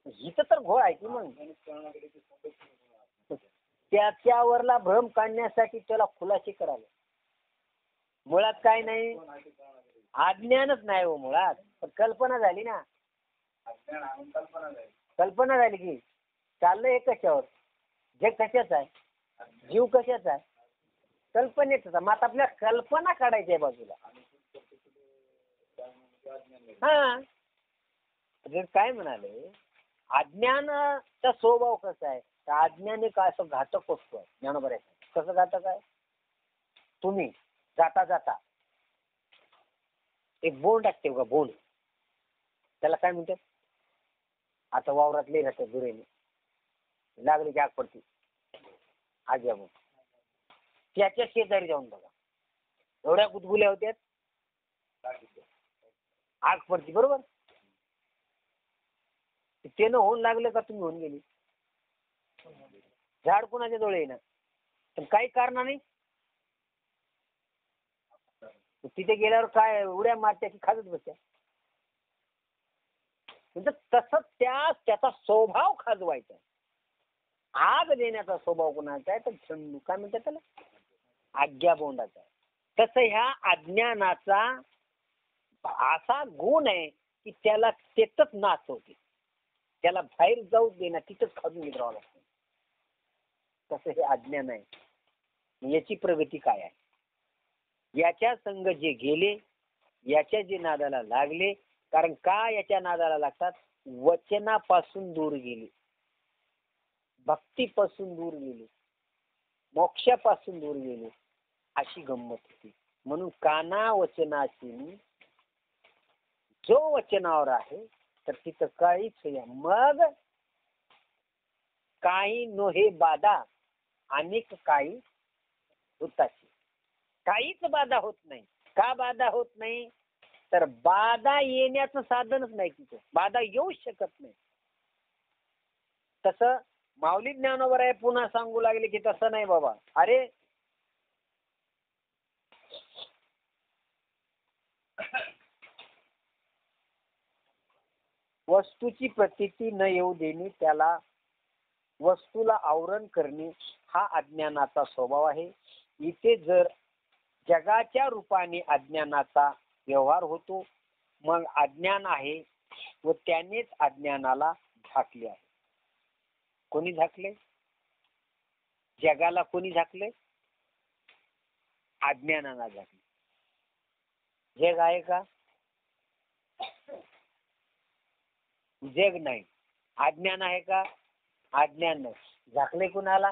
हिचं तर घोळ आहे की मग. त्याच्यावरला भ्रम काढण्यासाठी त्याला खुलाशी करावे. मुळात काय नाही, अज्ञानच नाही हो मुळात, पण कल्पना झाली ना. कल्पना झाली की चाललं हे कशावर, जग कशाच आहे, जीव कशाचा आहे, कल्पनेचा. मग आता आपल्या कल्पना काढायच्या बाजूला. हा काय म्हणाले, अज्ञानाचा स्वभाव कसा आहे, तर अज्ञान एक असं घातक वस्तू आहे. ज्ञानोबर आहे कसं घातक आहे, तुम्ही जाता जाता एक बोंड असते बघा, बोंड, त्याला काय म्हणतात, आता वावरातले राहतात दुरेने लागले की आग पडते, आज या त्याच्या शेजारी जाऊन बघा, एवढ्या गुदगुल्या होत्यात, आग पडते बरोबर. त्यानं होऊन लागलं का तुम्ही होऊन गेली. झाड कोणाच्या डोळे येणार, पण काही कारण नाही. तिथे गेल्यावर काय उड्या मारत्या की खाजत बसत्या. म्हणजे तसं त्याचा स्वभाव खाजवायचा, आग देण्याचा स्वभाव कोणाचा आहे, तर छंदू काय म्हणतात त्याला, आज्ञा बोंडाचा आहे. तसं ह्या अज्ञानाचा असा गुण आहे की त्याला तेच नाचवते, त्याला बाहेर जाऊ देणार, तिथंच खाजून राहावं लागतं. तसं हे अज्ञान आहे. याची प्रगती काय आहे, याच्या संग जे गेले, याच्या जे नादाला लागले, कारण का याच्या नादाला लागतात, वचनापासून दूर गेले, भक्तीपासून दूर गेले, मोक्षापासून दूर गेले, अशी गंमत होती. म्हणून काना वचनाची जो वचनावर आहे तर तिथं काहीच या, मग काही नोहे बाधा अनेक काही होताची, काहीच बाधा होत नाही. का बाधा होत नाही, तर बाधा येण्याचं साधनच नाही, तिथं बाधा येऊ शकत नाही. तसं माऊली ज्ञानोबर आहे पुन्हा सांगू लागले की तसं नाही बाबा. अरे वस्तूची प्रतीती न येऊ देणे, त्याला वस्तूला आवरण करणे हा अज्ञानाचा स्वभाव आहे. इथे जर जगाच्या रूपाने अज्ञानाचा व्यवहार होतो, मग अज्ञान आहे व त्यानेच अज्ञानाला झाकले आहे. कोणी झाकले, जगाला कोणी झाकले, अज्ञानाला झाकले. जग आहे का, जग नाही. अज्ञान आहे का, अज्ञान नाही. झाकले कुणाला,